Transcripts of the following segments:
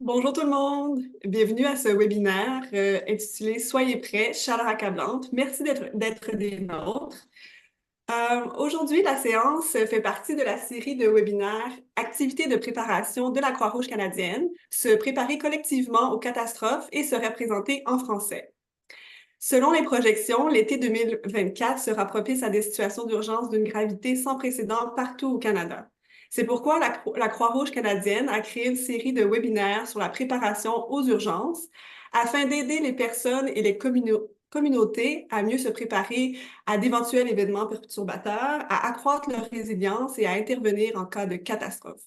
Bonjour tout le monde, bienvenue à ce webinaire intitulé Soyez prêts, chaleur accablante. Merci d'être des nôtres. Aujourd'hui, la séance fait partie de la série de webinaires Activités de préparation de la Croix-Rouge canadienne, se préparer collectivement aux catastrophes et se représenter en français. Selon les projections, l'été 2024 sera propice à des situations d'urgence d'une gravité sans précédent partout au Canada. C'est pourquoi la Croix-Rouge canadienne a créé une série de webinaires sur la préparation aux urgences afin d'aider les personnes et les communautés à mieux se préparer à d'éventuels événements perturbateurs, à accroître leur résilience et à intervenir en cas de catastrophe.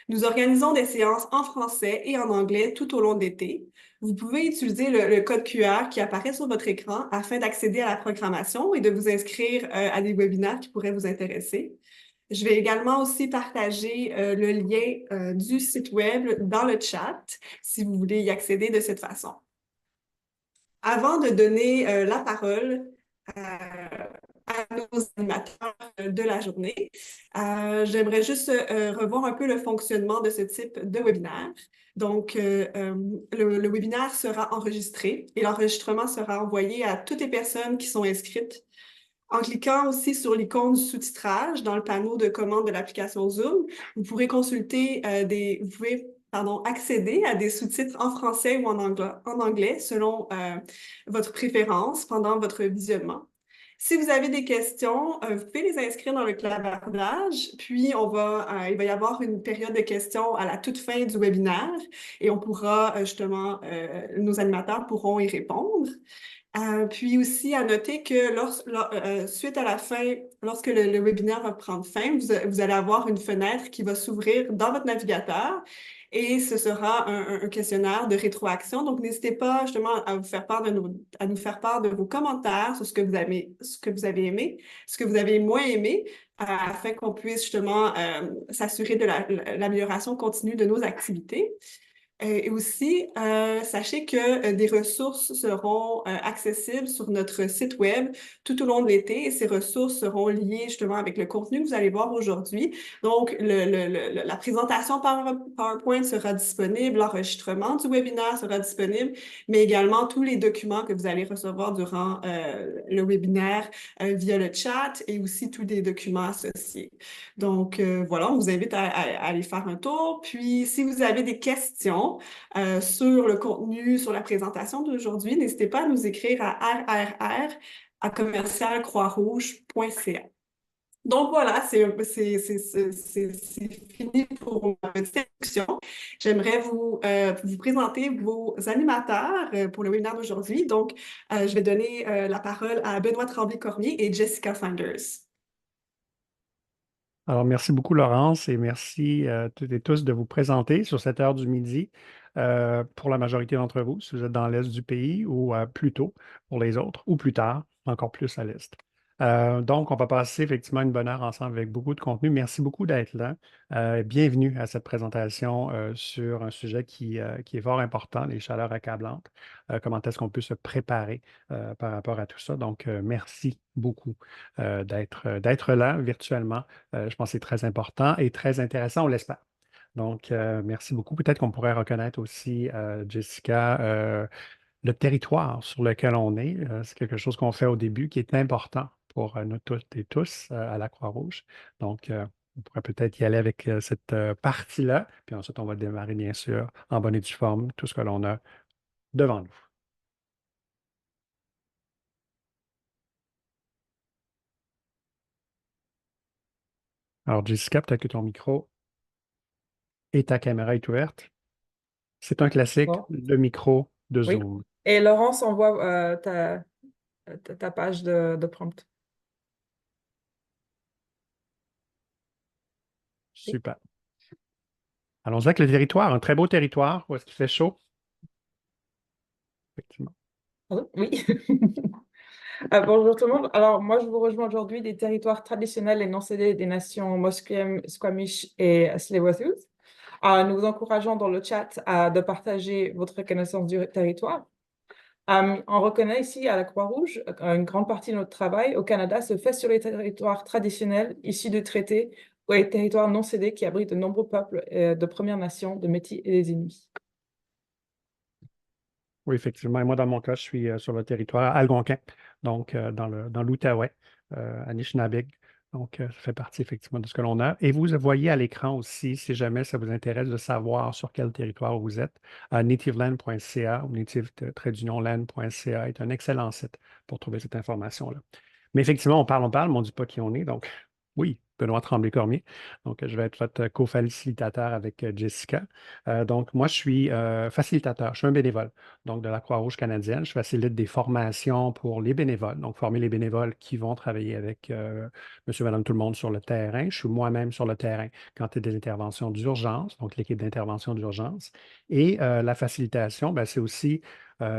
Nous organisons des séances en français et en anglais tout au long de l'été. Vous pouvez utiliser le code QR qui apparaît sur votre écran afin d'accéder à la programmation et de vous inscrire à des webinaires qui pourraient vous intéresser. Je vais également aussi partager le lien du site web dans le chat si vous voulez y accéder de cette façon. Avant de donner la parole à nos animateurs de la journée, j'aimerais juste revoir un peu le fonctionnement de ce type de webinaire. Donc, le webinaire sera enregistré et l'enregistrement sera envoyé à toutes les personnes qui sont inscrites. En cliquant aussi sur l'icône du sous-titrage dans le panneau de commande de l'application Zoom, vous pourrez consulter accéder à des sous-titres en français ou en anglais selon votre préférence pendant votre visionnement. Si vous avez des questions, vous pouvez les inscrire dans le clavardage, puis il va y avoir une période de questions à la toute fin du webinaire et on pourra nos animateurs pourront y répondre. Puis aussi à noter que suite à la fin, lorsque le webinaire va prendre fin, vous allez avoir une fenêtre qui va s'ouvrir dans votre navigateur et ce sera un questionnaire de rétroaction. Donc, n'hésitez pas justement à nous faire part de vos commentaires sur ce que vous avez aimé, ce que vous avez moins aimé, afin qu'on puisse justement s'assurer de l'amélioration continue de nos activités. Et aussi, sachez que des ressources seront accessibles sur notre site web tout au long de l'été et ces ressources seront liées justement avec le contenu que vous allez voir aujourd'hui. Donc, la présentation PowerPoint sera disponible, l'enregistrement du webinaire sera disponible, mais également tous les documents que vous allez recevoir durant le webinaire via le chat et aussi tous les documents associés. Donc, voilà, on vous invite à aller faire un tour. Puis, si vous avez des questions sur le contenu, sur la présentation d'aujourd'hui, n'hésitez pas à nous écrire à rrr@commercialcroixrouge.ca. Donc, voilà, c'est fini pour ma petite introduction. J'aimerais vous présenter vos animateurs pour le webinaire d'aujourd'hui. Donc, je vais donner la parole à Benoît Tremblay-Cormier et Jessica Flanders. Alors, merci beaucoup, Laurence, et merci toutes et tous de vous présenter sur cette heure du midi pour la majorité d'entre vous, si vous êtes dans l'est du pays ou plus tôt pour les autres, ou plus tard, encore plus à l'est. Donc, on va passer effectivement une bonne heure ensemble avec beaucoup de contenu. Merci beaucoup d'être là. Bienvenue à cette présentation sur un sujet qui est fort important, les chaleurs accablantes. Comment est-ce qu'on peut se préparer par rapport à tout ça? Donc, merci beaucoup d'être là virtuellement. Je pense que c'est très important et très intéressant, on l'espère. Donc, merci beaucoup. Peut-être qu'on pourrait reconnaître aussi, Jessica, le territoire sur lequel on est. C'est quelque chose qu'on fait au début qui est important pour nous toutes et tous à la Croix-Rouge. Donc, on pourrait peut-être y aller avec cette partie-là. Puis ensuite, on va démarrer, bien sûr, en bonne et due forme, tout ce que l'on a devant nous. Alors, Jessica, peut-être que ton micro et ta caméra est ouverte. C'est un classique, Bon, le micro de oui. Zoom. Et Laurence envoie ta page de prompt. Oui. Super. Allons-y avec le territoire, un très beau territoire où est-ce qu'il fait chaud. Effectivement. Pardon. Oui. Bonjour tout le monde. Alors, moi, je vous rejoins aujourd'hui des territoires traditionnels et non cédés des nations Musqueam, Squamish et Tsleil-Waututh. Nous vous encourageons dans le chat de partager votre connaissance du territoire. On reconnaît ici à la Croix-Rouge, une grande partie de notre travail au Canada se fait sur les territoires traditionnels issus de traités ou les territoires non cédés qui abritent de nombreux peuples de Premières Nations, de Métis et des Inuits. Oui, effectivement. Et moi, dans mon cas, je suis sur le territoire algonquin, donc dans l'Outaouais, Anishinaabeg. Donc, ça fait partie effectivement de ce que l'on a. Et vous voyez à l'écran aussi, si jamais ça vous intéresse de savoir sur quel territoire vous êtes, nativeland.ca ou native-land.ca est un excellent site pour trouver cette information-là. Mais effectivement, on parle, mais on ne dit pas qui on est. Donc, oui, Benoît Tremblay-Cormier. Donc, je vais être votre co-facilitateur avec Jessica. Donc, moi, je suis facilitateur, je suis un bénévole, donc de la Croix-Rouge canadienne. Je facilite des formations pour les bénévoles, donc former les bénévoles qui vont travailler avec monsieur, madame, tout le monde sur le terrain. Je suis moi-même sur le terrain quand il y a des interventions d'urgence, donc l'équipe d'intervention d'urgence. Et la facilitation, ben, c'est aussi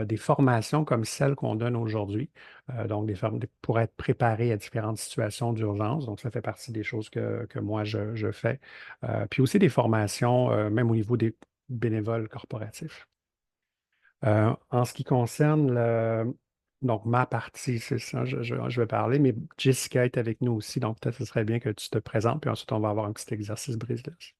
des formations comme celles qu'on donne aujourd'hui. Donc, pour être préparé à différentes situations d'urgence. Donc, ça fait partie des choses que moi, je fais. Puis aussi des formations, même au niveau des bénévoles corporatifs. En ce qui concerne donc, ma partie, c'est ça, je vais parler, mais Jessica est avec nous aussi, donc peut-être ce serait bien que tu te présentes, puis ensuite, on va avoir un petit exercice brise-glace.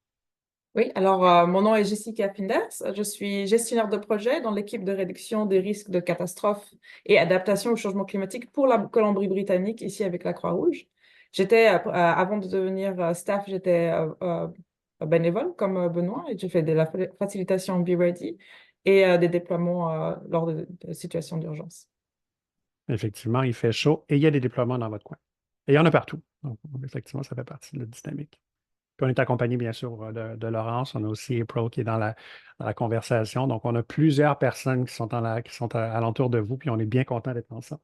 Oui, alors mon nom est Jessica Pinders. Je suis gestionnaire de projet dans l'équipe de réduction des risques de catastrophes et adaptation au changement climatique pour la Colombie-Britannique, ici avec la Croix-Rouge. Avant de devenir staff, j'étais bénévole comme Benoît et j'ai fait de la facilitation Be Ready et des déploiements lors de situations d'urgence. Effectivement, il fait chaud et il y a des déploiements dans votre coin. Et il y en a partout. Donc, effectivement, ça fait partie de la dynamique. Puis on est accompagné, bien sûr, de Laurence. On a aussi April qui est dans la conversation. Donc, on a plusieurs personnes qui sont, qui sont alentour de vous, puis on est bien content d'être ensemble.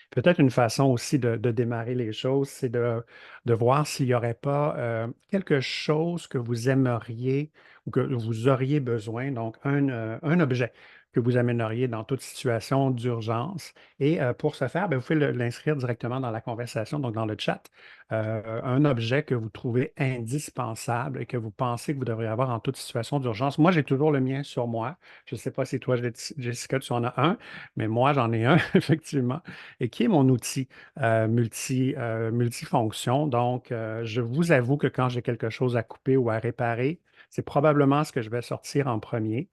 Peut-être une façon aussi de démarrer les choses, c'est de voir s'il n'y aurait pas quelque chose que vous aimeriez ou que vous auriez besoin, donc un objet que vous amèneriez dans toute situation d'urgence. Et pour ce faire, ben, vous pouvez l'inscrire directement dans la conversation, donc dans le chat. Un objet que vous trouvez indispensable et que vous pensez que vous devriez avoir en toute situation d'urgence. Moi, j'ai toujours le mien sur moi. Je ne sais pas si toi, Jessica, tu en as un, mais moi, j'en ai un, effectivement, et qui est mon outil multifonction. Donc, je vous avoue que quand j'ai quelque chose à couper ou à réparer, c'est probablement ce que je vais sortir en premier.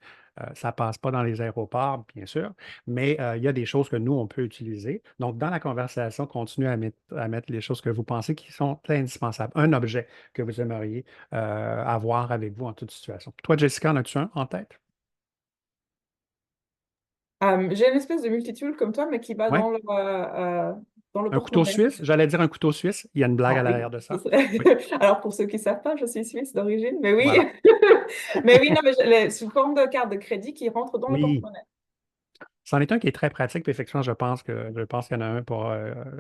Ça ne passe pas dans les aéroports, bien sûr, mais il y a des choses que nous, on peut utiliser. Donc, dans la conversation, continuez à mettre les choses que vous pensez qui sont indispensables. Un objet que vous aimeriez avoir avec vous en toute situation. Toi, Jessica, en as-tu un en tête? J'ai une espèce de multitool comme toi, mais qui va Oui. dans le Un couteau porte-monnaie. suisse? J'allais dire un couteau suisse. Il y a une blague Ah à oui. l'arrière de ça. Oui. Alors, pour ceux qui ne savent pas, je suis suisse d'origine, mais oui. Voilà. Mais oui, non, mais sous forme de carte de crédit qui rentre dans le Oui. porte-monnaie. C'en est un qui est très pratique, puis effectivement, je pense qu'il y en a un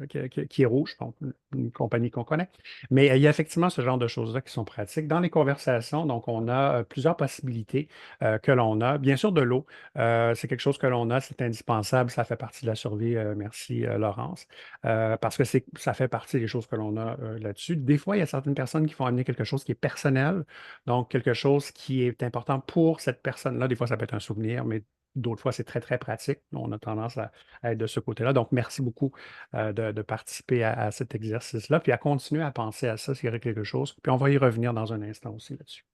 qui est rouge, donc une compagnie qu'on connaît. Mais il y a effectivement ce genre de choses-là qui sont pratiques. Dans les conversations, donc, on a plusieurs possibilités que l'on a. Bien sûr, de l'eau, c'est quelque chose que l'on a, c'est indispensable, ça fait partie de la survie. Merci, Laurence. Parce que ça fait partie des choses que l'on a là-dessus. Des fois, il y a certaines personnes qui vont amener quelque chose qui est personnel, donc quelque chose qui est important pour cette personne-là. Des fois, ça peut être un souvenir, mais d'autres fois, c'est très, très pratique. On a tendance à être de ce côté-là. Donc, merci beaucoup de participer à cet exercice-là, puis à continuer à penser à ça s'il y aurait quelque chose. Puis on va y revenir dans un instant aussi là-dessus.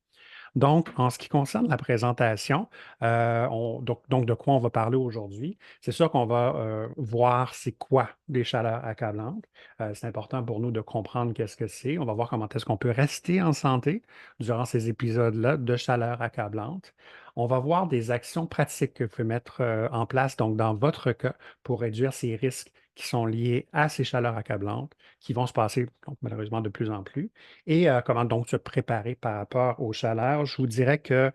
Donc, en ce qui concerne la présentation, donc de quoi on va parler aujourd'hui, c'est sûr qu'on va voir c'est quoi des chaleurs accablantes. C'est important pour nous de comprendre qu'est-ce que c'est. On va voir comment est-ce qu'on peut rester en santé durant ces épisodes-là de chaleur accablante. On va voir des actions pratiques que vous pouvez mettre en place, donc dans votre cas, pour réduire ces risques qui sont liés à ces chaleurs accablantes, qui vont se passer donc, malheureusement de plus en plus et comment donc se préparer par rapport aux chaleurs. Je vous dirais que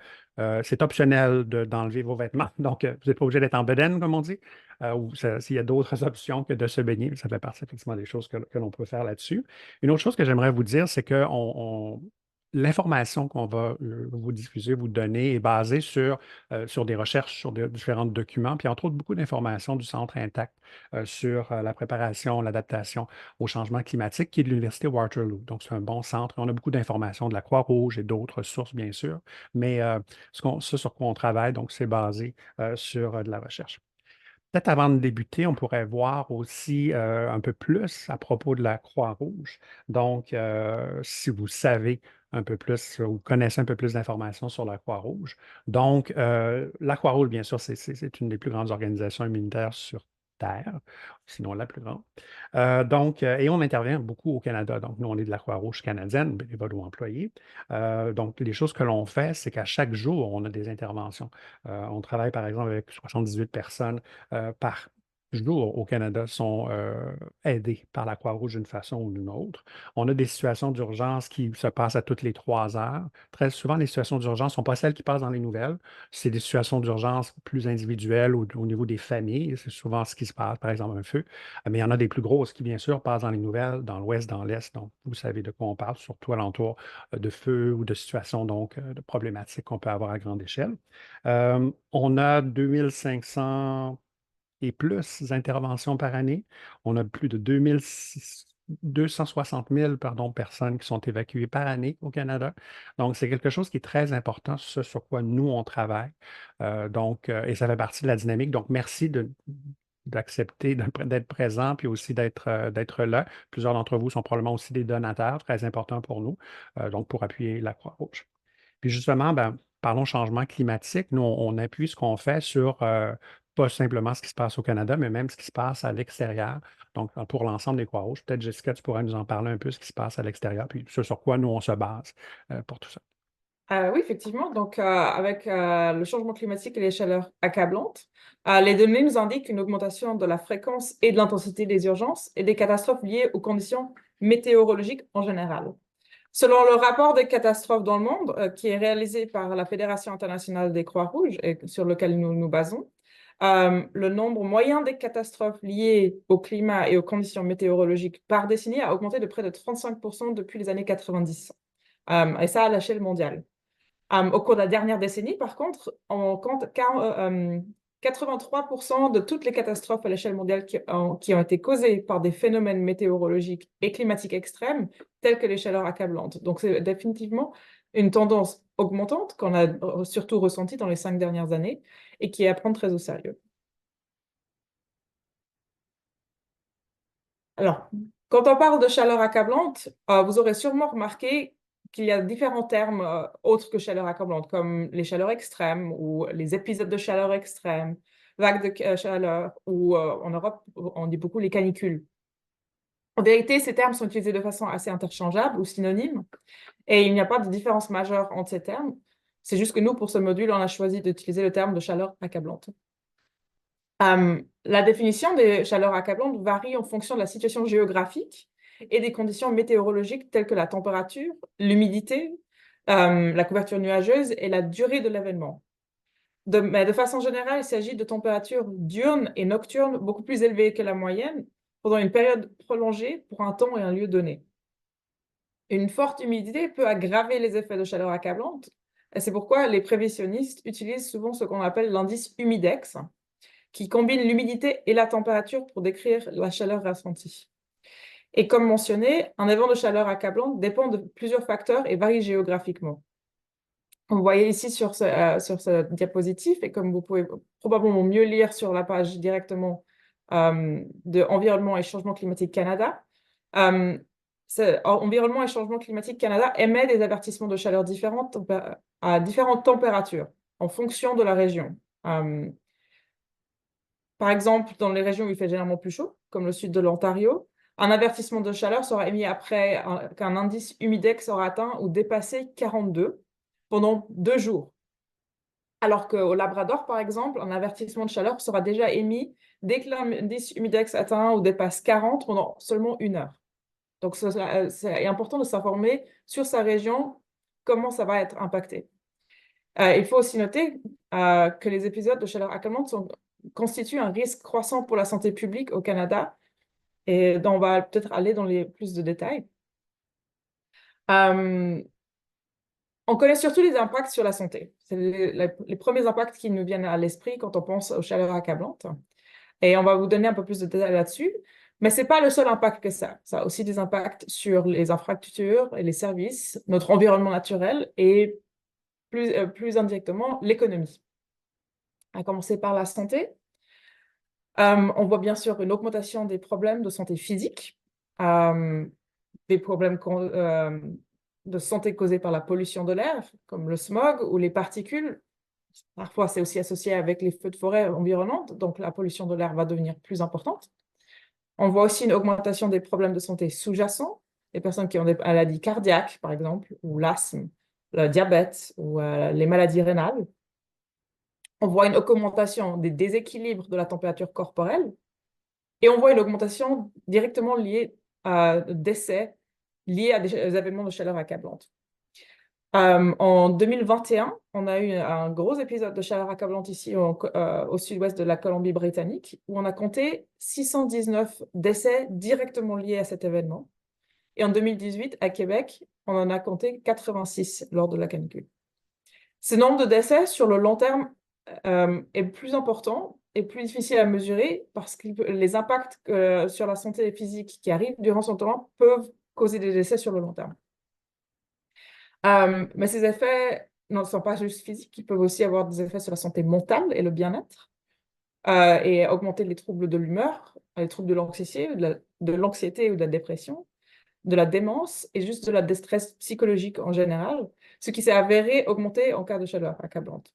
c'est optionnel d'enlever vos vêtements. Donc, vous n'êtes pas obligé d'être en bedaine, comme on dit, ou s'il y a d'autres options que de se baigner. Ça fait partie effectivement des choses que l'on peut faire là-dessus. Une autre chose que j'aimerais vous dire, c'est que l'information qu'on va vous diffuser, vous donner est basée sur des recherches, sur différents documents, puis entre autres beaucoup d'informations du Centre Intact sur la préparation, l'adaptation au changement climatique, qui est de l'Université Waterloo. Donc, c'est un bon centre. On a beaucoup d'informations de la Croix-Rouge et d'autres sources, bien sûr, mais ce sur quoi on travaille, donc, c'est basé sur de la recherche. Peut-être avant de débuter, on pourrait voir aussi un peu plus à propos de la Croix-Rouge. Donc, si vous savez un peu plus ou connaissent un peu plus d'informations sur la Croix-Rouge. Donc, la Croix-Rouge, bien sûr, c'est une des plus grandes organisations humanitaires sur Terre, sinon la plus grande. Et on intervient beaucoup au Canada. Donc, nous, on est de la Croix-Rouge canadienne, bénévoles ou employés. Donc, les choses que l'on fait, c'est qu'à chaque jour, on a des interventions. On travaille, par exemple, avec 78 personnes par jour au Canada sont aidés par la Croix-Rouge d'une façon ou d'une autre. On a des situations d'urgence qui se passent à toutes les 3 heures. Très souvent, les situations d'urgence ne sont pas celles qui passent dans les nouvelles. C'est des situations d'urgence plus individuelles ou au niveau des familles. C'est souvent ce qui se passe, par exemple, un feu. Mais il y en a des plus grosses qui, bien sûr, passent dans les nouvelles, dans l'Ouest, dans l'Est. Donc, vous savez de quoi on parle, surtout alentour de feux ou de situations donc de problématiques qu'on peut avoir à grande échelle. On a 2500 et plus interventions par année. On a plus de 260 000 personnes qui sont évacuées par année au Canada. Donc, c'est quelque chose qui est très important, ce sur quoi nous, on travaille. Et ça fait partie de la dynamique. Donc, merci d'accepter d'être présent, puis aussi d'être là. Plusieurs d'entre vous sont probablement aussi des donateurs, très importants pour nous, donc pour appuyer la Croix-Rouge. Puis justement, ben, parlons changement climatique. Nous, on appuie ce qu'on fait sur pas simplement ce qui se passe au Canada, mais même ce qui se passe à l'extérieur. Donc, pour l'ensemble des Croix-Rouges, peut-être, Jessica, tu pourrais nous en parler un peu, ce qui se passe à l'extérieur, puis ce sur quoi nous, on se base pour tout ça. Oui, effectivement. Donc, avec le changement climatique et les chaleurs accablantes, les données nous indiquent une augmentation de la fréquence et de l'intensité des urgences et des catastrophes liées aux conditions météorologiques en général. Selon le rapport des catastrophes dans le monde, qui est réalisé par la Fédération internationale des Croix-Rouges et sur lequel nous nous basons, le nombre moyen des catastrophes liées au climat et aux conditions météorologiques par décennie a augmenté de près de 35% depuis les années 90, et ça à l'échelle mondiale. Au cours de la dernière décennie, par contre, on compte 83% de toutes les catastrophes à l'échelle mondiale qui ont été causées par des phénomènes météorologiques et climatiques extrêmes, tels que les chaleurs accablantes. Donc, c'est définitivement une tendance augmentante qu'on a surtout ressentie dans les 5 dernières années et qui est à prendre très au sérieux. Alors, quand on parle de chaleur accablante, vous aurez sûrement remarqué qu'il y a différents termes autres que chaleur accablante, comme les chaleurs extrêmes ou les épisodes de chaleur extrême, vagues de chaleur, ou en Europe, on dit beaucoup les canicules. En vérité, ces termes sont utilisés de façon assez interchangeable ou synonyme, et il n'y a pas de différence majeure entre ces termes. C'est juste que nous, pour ce module, on a choisi d'utiliser le terme de chaleur accablante. La définition des chaleurs accablantes varie en fonction de la situation géographique et des conditions météorologiques telles que la température, l'humidité, la couverture nuageuse et la durée de l'événement. Mais de façon générale, il s'agit de températures diurnes et nocturnes beaucoup plus élevées que la moyenne pendant une période prolongée pour un temps et un lieu donné. Une forte humidité peut aggraver les effets de chaleur accablante, et c'est pourquoi les prévisionnistes utilisent souvent ce qu'on appelle l'indice humidex, qui combine l'humidité et la température pour décrire la chaleur ressentie. Et comme mentionné, un événement de chaleur accablante dépend de plusieurs facteurs et varie géographiquement. Vous voyez ici sur ce diapositive, et comme vous pouvez probablement mieux lire sur la page directement de Environnement et Changement climatique Canada, Environnement et Changement climatique Canada émet des avertissements de chaleur différentes à différentes températures en fonction de la région. Par exemple, dans les régions où il fait généralement plus chaud, comme le sud de l'Ontario, un avertissement de chaleur sera émis après qu'un indice humidex aura atteint ou dépassé 42 pendant 2 jours. Alors qu'au Labrador, par exemple, un avertissement de chaleur sera déjà émis dès que l'indice humidex atteint ou dépasse 40 pendant seulement 1 heure. Donc, c'est important de s'informer sur sa région, comment ça va être impacté. Il faut aussi noter que les épisodes de chaleur accablante constituent un risque croissant pour la santé publique au Canada, et dont on va peut-être aller dans plus de détails. On connaît surtout les impacts sur la santé. C'est les premiers impacts qui nous viennent à l'esprit quand on pense aux chaleurs accablantes. Et on va vous donner un peu plus de détails là-dessus. Mais ce n'est pas le seul impact que ça. Ça a aussi des impacts sur les infrastructures et les services, notre environnement naturel et plus indirectement l'économie. À commencer par la santé. On voit bien sûr une augmentation des problèmes de santé physique, des problèmes de santé causés par la pollution de l'air, comme le smog ou les particules. Parfois, c'est aussi associé avec les feux de forêt environnantes, donc la pollution de l'air va devenir plus importante. On voit aussi une augmentation des problèmes de santé sous-jacents, les personnes qui ont des maladies cardiaques, par exemple, ou l'asthme, le diabète ou les maladies rénales. On voit une augmentation des déséquilibres de la température corporelle et on voit une augmentation directement liée à décès liés à des événements de chaleur accablante. En 2021, on a eu un gros épisode de chaleur accablante ici au sud-ouest de la Colombie-Britannique, où on a compté 619 décès directement liés à cet événement. Et en 2018, à Québec, on en a compté 86 lors de la canicule. Ce nombre de décès sur le long terme est plus important et plus difficile à mesurer parce que les impacts sur la santé physique qui arrivent durant ce temps peuvent causer des décès sur le long terme. Mais ces effets ne sont pas juste physiques, ils peuvent aussi avoir des effets sur la santé mentale et le bien-être et augmenter les troubles de l'humeur, les troubles de l'anxiété ou de la dépression, de la démence et juste de la détresse psychologique en général, ce qui s'est avéré augmenter en cas de chaleur accablante.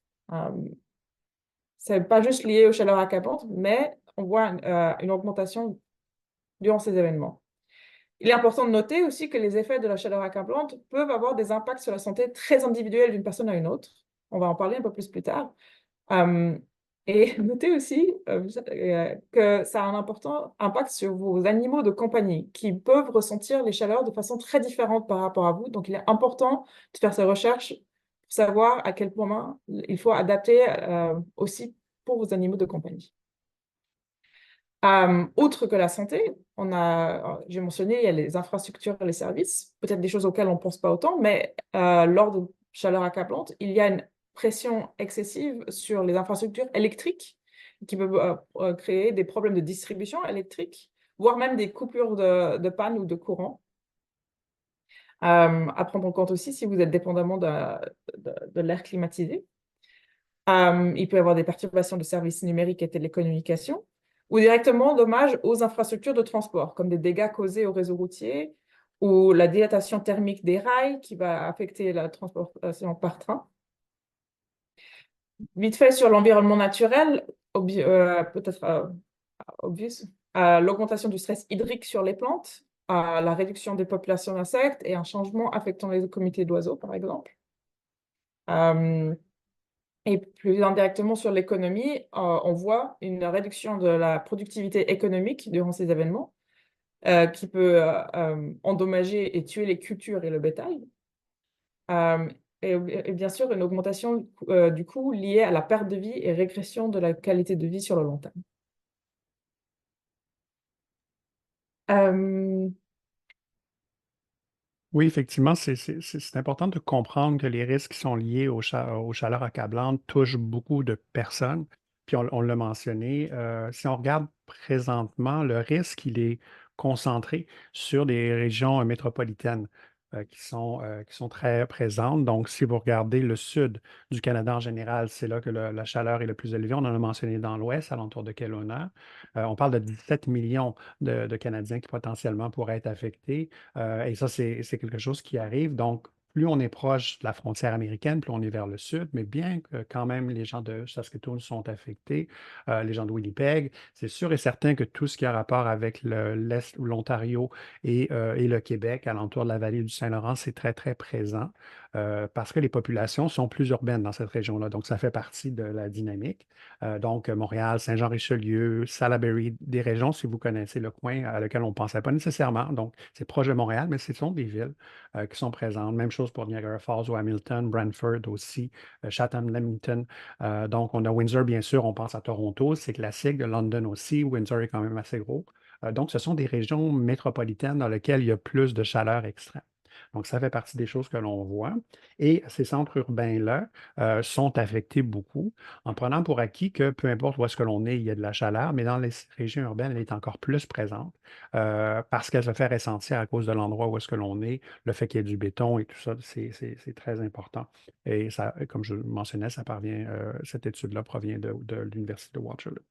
Ce n'est pas juste lié aux chaleurs accablantes, mais on voit une augmentation durant ces événements. Il est important de noter aussi que les effets de la chaleur accablante peuvent avoir des impacts sur la santé très individuelle d'une personne à une autre. On va en parler un peu plus tard. Et notez aussi que ça a un important impact sur vos animaux de compagnie qui peuvent ressentir les chaleurs de façon très différente par rapport à vous. Donc, il est important de faire ces recherches pour savoir à quel point il faut adapter aussi pour vos animaux de compagnie. Outre que la santé, j'ai mentionné, il y a les infrastructures et les services, peut-être des choses auxquelles on ne pense pas autant, mais lors de chaleur accablante, il y a une pression excessive sur les infrastructures électriques qui peuvent créer des problèmes de distribution électrique, voire même des coupures de panne ou de courant. À prendre en compte aussi si vous êtes dépendamment de l'air climatisé. Il peut y avoir des perturbations de services numériques et télécommunications ou directement dommages aux infrastructures de transport, comme des dégâts causés au réseau routier ou la dilatation thermique des rails qui va affecter la transportation par train. Vite fait sur l'environnement naturel, peut-être obvious, l'augmentation du stress hydrique sur les plantes, la réduction des populations d'insectes et un changement affectant les comités d'oiseaux, par exemple. Et plus indirectement sur l'économie, on voit une réduction de la productivité économique durant ces événements qui peut endommager et tuer les cultures et le bétail. Et bien sûr, une augmentation du coût liée à la perte de vie et régression de la qualité de vie sur le long terme. Oui, effectivement, c'est important de comprendre que les risques qui sont liés aux chaleurs accablantes touchent beaucoup de personnes. Puis on l'a mentionné, si on regarde présentement, le risque, il est concentré sur des régions métropolitaines qui sont très présentes. Donc, si vous regardez le sud du Canada en général, c'est là que la chaleur est le plus élevée. On en a mentionné dans l'ouest, alentour de Kelowna. On parle de 17 millions de Canadiens qui potentiellement pourraient être affectés. Et ça, c'est quelque chose qui arrive. Donc, plus on est proche de la frontière américaine, plus on est vers le sud, mais bien que quand même les gens de Saskatoon sont affectés, les gens de Winnipeg, c'est sûr et certain que tout ce qui a rapport avec l'Est ou l'Ontario et le Québec, alentour de la vallée du Saint-Laurent, c'est très, très présent parce que les populations sont plus urbaines dans cette région-là. Donc, ça fait partie de la dynamique. Donc, Montréal, Saint-Jean-Richelieu, Salaberry, des régions, si vous connaissez le coin à lequel on ne pensait pas nécessairement. Donc, c'est proche de Montréal, mais ce sont des villes qui sont présentes. Même chose pour Niagara Falls ou Hamilton, Brantford aussi, Chatham-Leamington. Donc, on a Windsor, bien sûr, on pense à Toronto, c'est classique, de London aussi. Windsor est quand même assez gros. Donc, ce sont des régions métropolitaines dans lesquelles il y a plus de chaleur extrême. Donc, ça fait partie des choses que l'on voit. Et ces centres urbains-là sont affectés beaucoup en prenant pour acquis que peu importe où est-ce que l'on est, il y a de la chaleur, mais dans les régions urbaines, elle est encore plus présente parce qu'elle se fait ressentir à cause de l'endroit où est-ce que l'on est, le fait qu'il y ait du béton et tout ça, c'est très important. Et ça, comme je le mentionnais, cette étude-là provient de l'Université de Waterloo.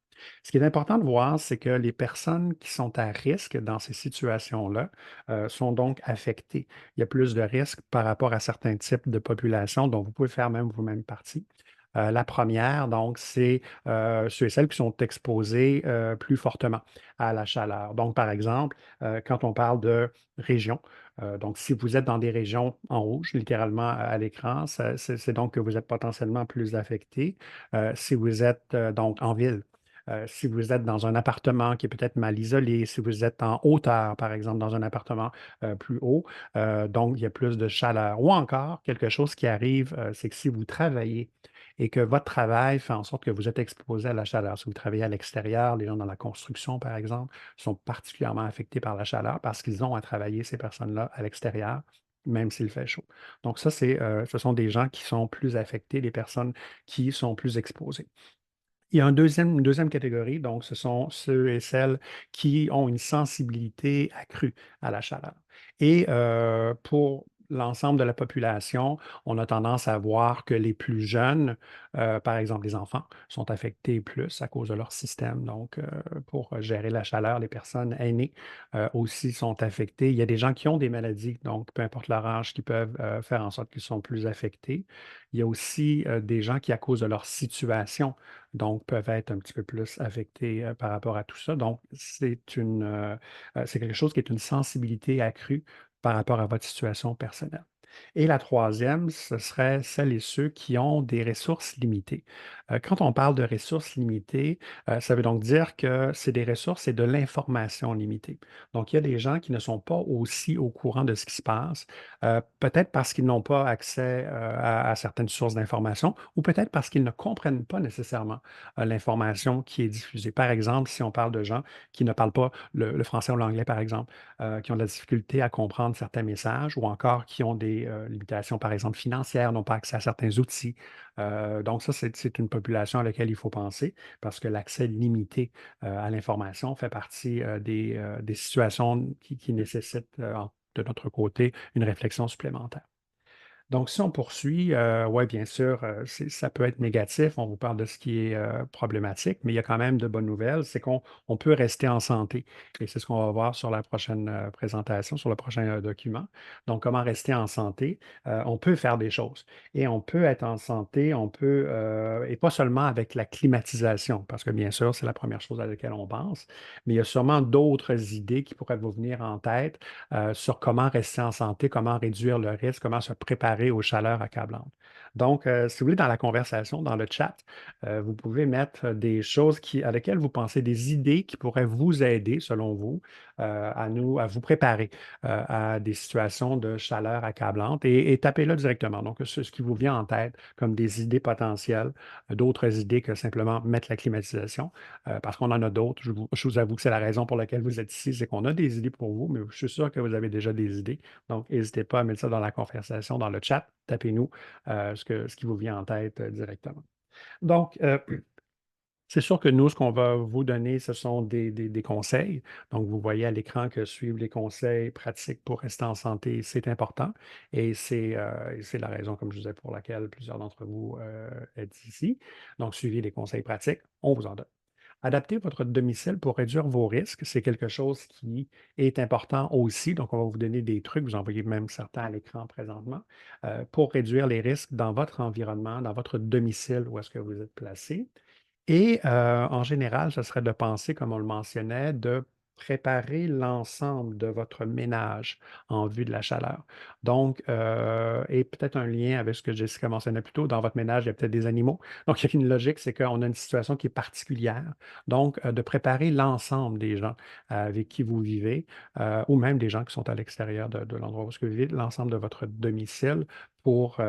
Ce qui est important de voir, c'est que les personnes qui sont à risque dans ces situations-là sont donc affectées. Il y a plus de risques par rapport à certains types de populations dont vous pouvez faire même vous-même partie. La première, donc, c'est ceux et celles qui sont exposés plus fortement à la chaleur. Donc, par exemple, quand on parle de régions, donc si vous êtes dans des régions en rouge, littéralement à l'écran, c'est donc que vous êtes potentiellement plus affecté. Si vous êtes donc en ville, si vous êtes dans un appartement qui est peut-être mal isolé, si vous êtes en hauteur, par exemple, dans un appartement plus haut, donc il y a plus de chaleur. Ou encore, quelque chose qui arrive, c'est que si vous travaillez et que votre travail fait en sorte que vous êtes exposé à la chaleur. Si vous travaillez à l'extérieur, les gens dans la construction, par exemple, sont particulièrement affectés par la chaleur parce qu'ils ont à travailler, ces personnes-là, à l'extérieur, même s'il fait chaud. Donc ça, ce sont des gens qui sont plus affectés, des personnes qui sont plus exposées. Il y a une deuxième catégorie, donc ce sont ceux et celles qui ont une sensibilité accrue à la chaleur. Et pour l'ensemble de la population, on a tendance à voir que les plus jeunes, par exemple les enfants, sont affectés plus à cause de leur système. Donc, pour gérer la chaleur, les personnes aînées aussi sont affectées. Il y a des gens qui ont des maladies, donc peu importe leur âge, qui peuvent faire en sorte qu'ils sont plus affectés. Il y a aussi des gens qui, à cause de leur situation, donc peuvent être un petit peu plus affectés par rapport à tout ça. Donc, c'est quelque chose qui est une sensibilité accrue par rapport à votre situation personnelle. Et la troisième, ce serait celles et ceux qui ont des ressources limitées. Quand on parle de ressources limitées, ça veut donc dire que c'est des ressources et de l'information limitée. Donc, il y a des gens qui ne sont pas aussi au courant de ce qui se passe, peut-être parce qu'ils n'ont pas accès à certaines sources d'information ou peut-être parce qu'ils ne comprennent pas nécessairement l'information qui est diffusée. Par exemple, si on parle de gens qui ne parlent pas le français ou l'anglais, par exemple, qui ont de la difficulté à comprendre certains messages ou encore qui ont des limitations, par exemple, financières, n'ont pas accès à certains outils. Donc, ça, c'est une population à laquelle il faut penser parce que l'accès limité à l'information fait partie des situations qui nécessitent, de notre côté, une réflexion supplémentaire. Donc, si on poursuit, oui, bien sûr, ça peut être négatif. On vous parle de ce qui est problématique, mais il y a quand même de bonnes nouvelles. C'est qu'on peut rester en santé. Et c'est ce qu'on va voir sur la prochaine présentation, sur le prochain document. Donc, comment rester en santé? On peut faire des choses. Et on peut être en santé, et pas seulement avec la climatisation, parce que bien sûr, c'est la première chose à laquelle on pense, mais il y a sûrement d'autres idées qui pourraient vous venir en tête sur comment rester en santé, comment réduire le risque, comment se préparer aux chaleurs accablantes. Donc, si vous voulez, dans la conversation, dans le chat, vous pouvez mettre des choses à lesquelles vous pensez, des idées qui pourraient vous aider, selon vous, à vous préparer à des situations de chaleur accablante et tapez-le directement. Donc, ce qui vous vient en tête comme des idées potentielles, d'autres idées que simplement mettre la climatisation, parce qu'on en a d'autres. Je vous avoue que c'est la raison pour laquelle vous êtes ici, c'est qu'on a des idées pour vous, mais je suis sûr que vous avez déjà des idées. Donc, n'hésitez pas à mettre ça dans la conversation, dans le chat. Tapez-nous ce qui vous vient en tête directement. Donc, c'est sûr que nous, ce qu'on va vous donner, ce sont des conseils. Donc, vous voyez à l'écran que suivre les conseils pratiques pour rester en santé, c'est important. Et c'est la raison, comme je disais, pour laquelle plusieurs d'entre vous êtes ici. Donc, suivez les conseils pratiques, on vous en donne. Adapter votre domicile pour réduire vos risques, c'est quelque chose qui est important aussi. Donc, on va vous donner des trucs, vous en voyez même certains à l'écran présentement, pour réduire les risques dans votre environnement, dans votre domicile où est-ce que vous êtes placé. Et en général, ce serait de penser, comme on le mentionnait, de préparer l'ensemble de votre ménage en vue de la chaleur. Donc, et peut-être un lien avec ce que Jessica mentionnait plus tôt, dans votre ménage, il y a peut-être des animaux. Donc, il y a une logique, c'est qu'on a une situation qui est particulière. Donc, de préparer l'ensemble des gens avec qui vous vivez, ou même des gens qui sont à l'extérieur de l'endroit où vous vivez, l'ensemble de votre domicile pour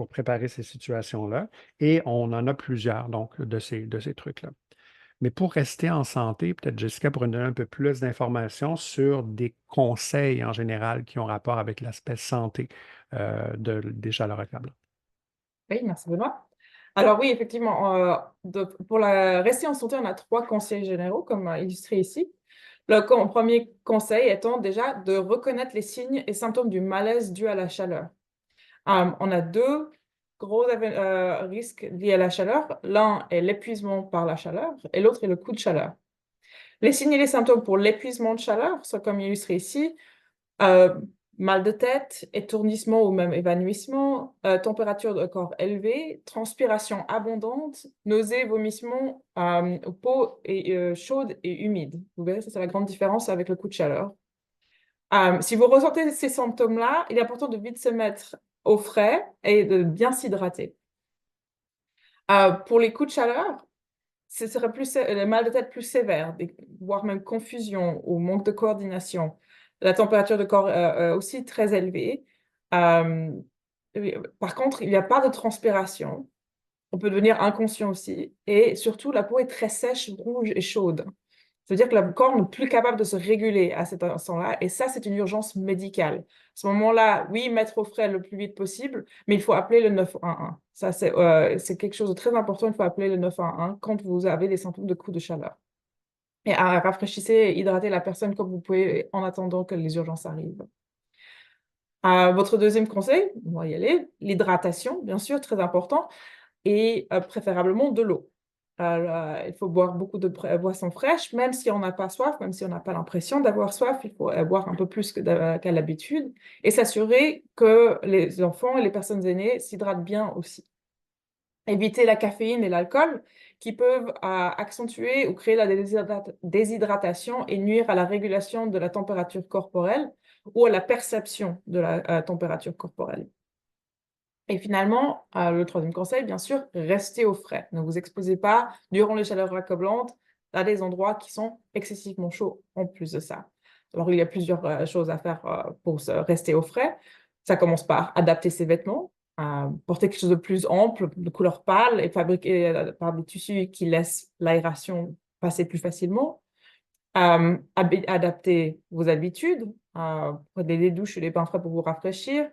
préparer ces situations-là. Et on en a plusieurs, donc, de ces trucs-là. Mais pour rester en santé, peut-être Jessica pourrait nous donner un peu plus d'informations sur des conseils en général qui ont rapport avec l'aspect santé des chaleurs accablantes. Oui, merci Benoît. Alors oui, effectivement, pour rester en santé, on a 3 conseils généraux, comme illustré ici. Le premier conseil étant déjà de reconnaître les signes et symptômes du malaise dû à la chaleur. On a 2 gros risques liés à la chaleur. L'un est l'épuisement par la chaleur et l'autre est le coup de chaleur. Les signes et les symptômes pour l'épuisement de chaleur sont comme illustré ici. Mal de tête, étourdissement ou même évanouissement, température de corps élevée, transpiration abondante, nausées, vomissements, peau chaude et humide. Vous verrez, ça c'est la grande différence avec le coup de chaleur. Si vous ressentez ces symptômes-là, il est important de vite se mettre au frais et de bien s'hydrater. Pour les coups de chaleur, ce serait le mal de tête plus sévère, voire même confusion ou manque de coordination. La température de corps aussi très élevée. Par contre, il n'y a pas de transpiration. On peut devenir inconscient aussi. Et surtout, la peau est très sèche, rouge et chaude. C'est-à-dire que le corps n'est plus capable de se réguler à cet instant-là. Et ça, c'est une urgence médicale. À ce moment-là, oui, mettre au frais le plus vite possible, mais il faut appeler le 911. Ça, c'est quelque chose de très important. Il faut appeler le 911 quand vous avez des symptômes de coup de chaleur. Et rafraîchissez et hydratez la personne comme vous pouvez en attendant que les urgences arrivent. Votre deuxième conseil, on va y aller, l'hydratation, bien sûr, très important, et préférablement de l'eau. Il faut boire beaucoup de boissons fraîches, même si on n'a pas soif, même si on n'a pas l'impression d'avoir soif, il faut boire un peu plus qu'à l'habitude et s'assurer que les enfants et les personnes aînées s'hydratent bien aussi. Éviter la caféine et l'alcool qui peuvent accentuer ou créer la déshydratation et nuire à la régulation de la température corporelle ou à la perception de la température corporelle. Et finalement, le troisième conseil, bien sûr, restez au frais. Ne vous exposez pas durant les chaleurs accablantes à des endroits qui sont excessivement chauds en plus de ça. Alors, il y a plusieurs choses à faire pour rester au frais. Ça commence par adapter ses vêtements, porter quelque chose de plus ample, de couleur pâle et fabriqué par des tissus qui laissent l'aération passer plus facilement. Adapter vos habitudes, prenez des douches et des bains frais pour vous rafraîchir.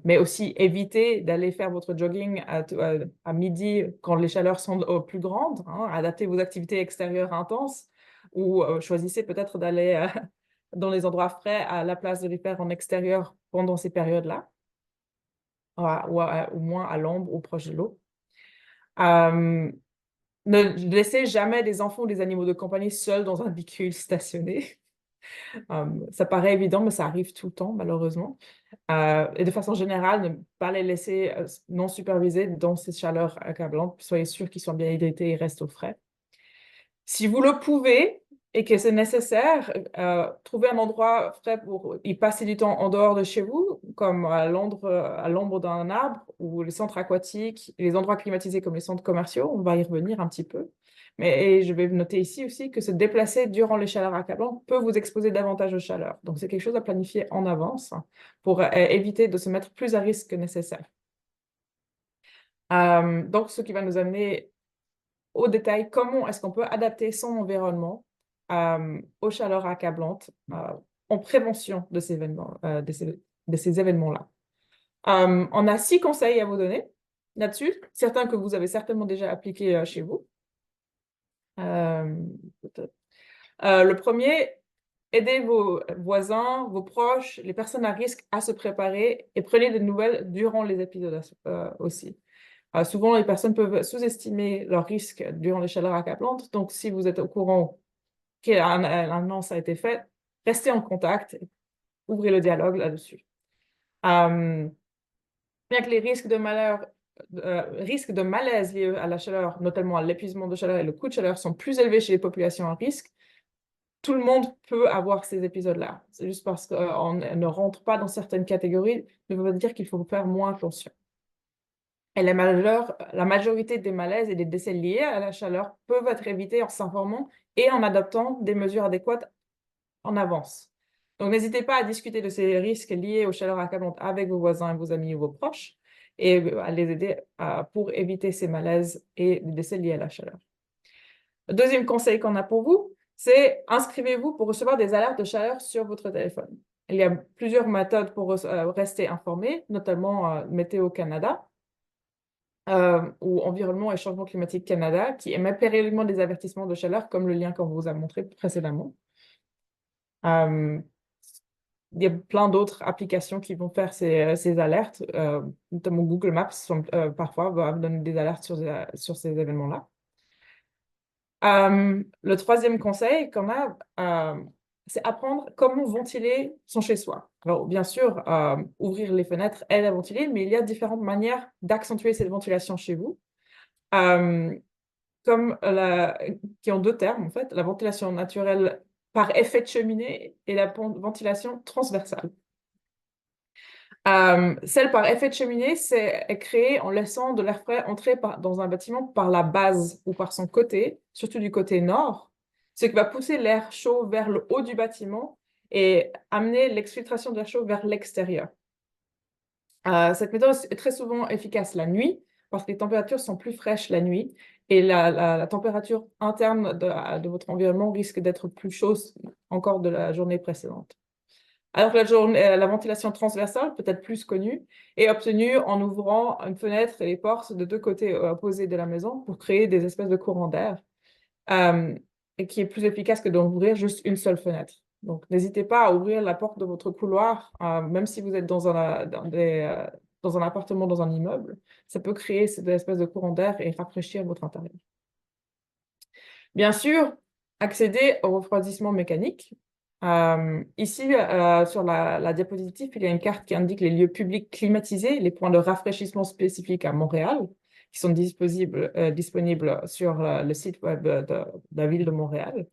Mais aussi éviter d'aller faire votre jogging à midi quand les chaleurs sont plus grandes. Adaptez vos activités extérieures intenses ou choisissez peut-être d'aller dans les endroits frais à la place de les faire en extérieur pendant ces périodes-là, ou au moins à l'ombre ou proche de l'eau. Ne laissez jamais des enfants ou des animaux de compagnie seuls dans un véhicule stationné. Ça paraît évident, mais ça arrive tout le temps, malheureusement. Et de façon générale, ne pas les laisser non supervisés dans ces chaleurs accablantes. Soyez sûr qu'ils sont bien hydratés et restent au frais. Si vous le pouvez et que c'est nécessaire, trouvez un endroit frais pour y passer du temps en dehors de chez vous, comme à l'ombre d'un arbre ou les centres aquatiques, les endroits climatisés comme les centres commerciaux. On va y revenir un petit peu. Et je vais noter ici aussi que se déplacer durant les chaleurs accablantes peut vous exposer davantage aux chaleurs. Donc, c'est quelque chose à planifier en avance pour éviter de se mettre plus à risque que nécessaire. Donc, ce qui va nous amener au détail, comment est-ce qu'on peut adapter son environnement aux chaleurs accablantes en prévention de ces événements-là. On a 6 conseils à vous donner là-dessus, certains que vous avez certainement déjà appliqués chez vous. Le premier, aidez vos voisins, vos proches, les personnes à risque à se préparer et prenez des nouvelles durant les épisodes aussi. Souvent, les personnes peuvent sous-estimer leurs risques durant les chaleurs accablantes. Donc, si vous êtes au courant qu'une annonce a été faite, restez en contact, ouvrez le dialogue là-dessus. Bien que les risques de malaise liés à la chaleur, notamment à l'épuisement de chaleur et le coup de chaleur, sont plus élevés chez les populations à risque, tout le monde peut avoir ces épisodes-là. C'est juste parce qu'on ne rentre pas dans certaines catégories, ne veut pas dire qu'il faut faire moins attention. Et la majorité des malaises et des décès liés à la chaleur peuvent être évités en s'informant et en adoptant des mesures adéquates en avance. Donc, n'hésitez pas à discuter de ces risques liés aux chaleurs accablantes avec vos voisins, vos amis ou vos proches et à les aider pour éviter ces malaises et des décès liés à la chaleur. Le deuxième conseil qu'on a pour vous, c'est inscrivez-vous pour recevoir des alertes de chaleur sur votre téléphone. Il y a plusieurs méthodes pour rester informé, notamment Météo Canada ou Environnement et Changement Climatique Canada, qui émet périodiquement des avertissements de chaleur, comme le lien qu'on vous a montré précédemment. il y a plein d'autres applications qui vont faire ces alertes, notamment Google Maps parfois va vous donner des alertes sur ces événements-là. Le troisième conseil qu'on a, c'est apprendre comment ventiler son chez-soi. Alors, bien sûr, ouvrir les fenêtres aide à ventiler, mais il y a différentes manières d'accentuer cette ventilation chez vous, qui ont deux termes, en fait, la ventilation naturelle par effet de cheminée et la ventilation transversale. Celle par effet de cheminée, est créée en laissant de l'air frais entrer dans un bâtiment par la base ou par son côté, surtout du côté nord, ce qui va pousser l'air chaud vers le haut du bâtiment et amener l'exfiltration d'air chaud vers l'extérieur. Cette méthode est très souvent efficace la nuit parce que les températures sont plus fraîches la nuit et la température interne de votre environnement risque d'être plus chaude encore de la journée précédente. Alors que la ventilation transversale, peut-être plus connue, est obtenue en ouvrant une fenêtre et les portes de deux côtés opposés de la maison pour créer des espèces de courants d'air et qui est plus efficace que d'ouvrir juste une seule fenêtre. Donc, n'hésitez pas à ouvrir la porte de votre couloir, même si vous êtes dans un appartement, dans un immeuble. Ça peut créer cette espèce de courant d'air et rafraîchir votre intérieur. Bien sûr, accéder au refroidissement mécanique. Ici, sur la diapositive, il y a une carte qui indique les lieux publics climatisés, les points de rafraîchissement spécifiques à Montréal, qui sont disponibles sur le site web de la ville de Montréal.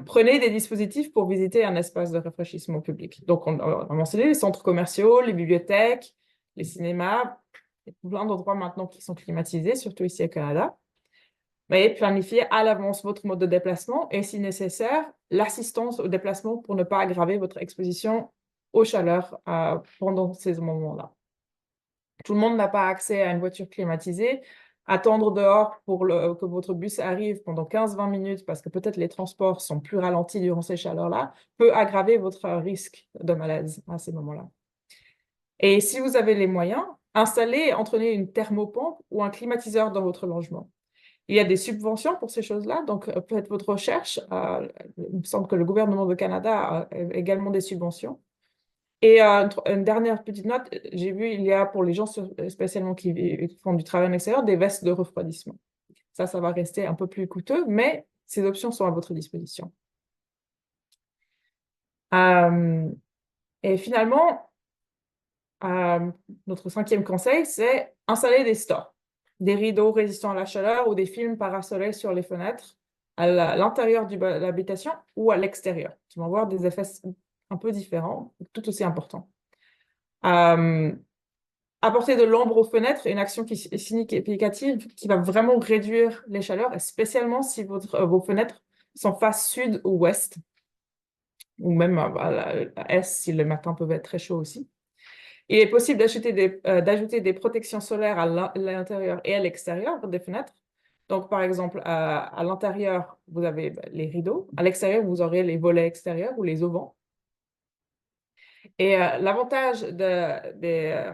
Prenez des dispositifs pour visiter un espace de rafraîchissement public. Donc, on a mentionné les centres commerciaux, les bibliothèques, les cinémas, il y a plein d'endroits maintenant qui sont climatisés, surtout ici au Canada. Mais planifiez à l'avance votre mode de déplacement et, si nécessaire, l'assistance au déplacement pour ne pas aggraver votre exposition aux chaleurs pendant ces moments-là. Tout le monde n'a pas accès à une voiture climatisée. Attendre dehors pour que votre bus arrive pendant 15-20 minutes parce que peut-être les transports sont plus ralentis durant ces chaleurs-là peut aggraver votre risque de malaise à ces moments-là. Et si vous avez les moyens, installez et entraînez une thermopompe ou un climatiseur dans votre logement. Il y a des subventions pour ces choses-là, donc faites votre recherche. Il me semble que le gouvernement du Canada a également des subventions. Et une dernière petite note, j'ai vu, il y a pour les gens spécialement qui font du travail en extérieur, des vestes de refroidissement. Ça va rester un peu plus coûteux, mais ces options sont à votre disposition. Et finalement, notre cinquième conseil, c'est installer des stores, des rideaux résistants à la chaleur ou des films parasoleils sur les fenêtres à l'intérieur de l'habitation ou à l'extérieur, qui vont avoir des effets un peu différents, tout aussi importants. Apporter de l'ombre aux fenêtres est une action qui est significative, qui va vraiment réduire les chaleurs, spécialement si vos fenêtres sont face sud ou ouest, ou même à est si le matin peut être très chaud aussi. Il est possible d'ajouter des protections solaires à l'intérieur et à l'extérieur des fenêtres. Donc, par exemple, à l'intérieur, vous avez les rideaux. À l'extérieur, vous aurez les volets extérieurs ou les auvents. Et l'avantage de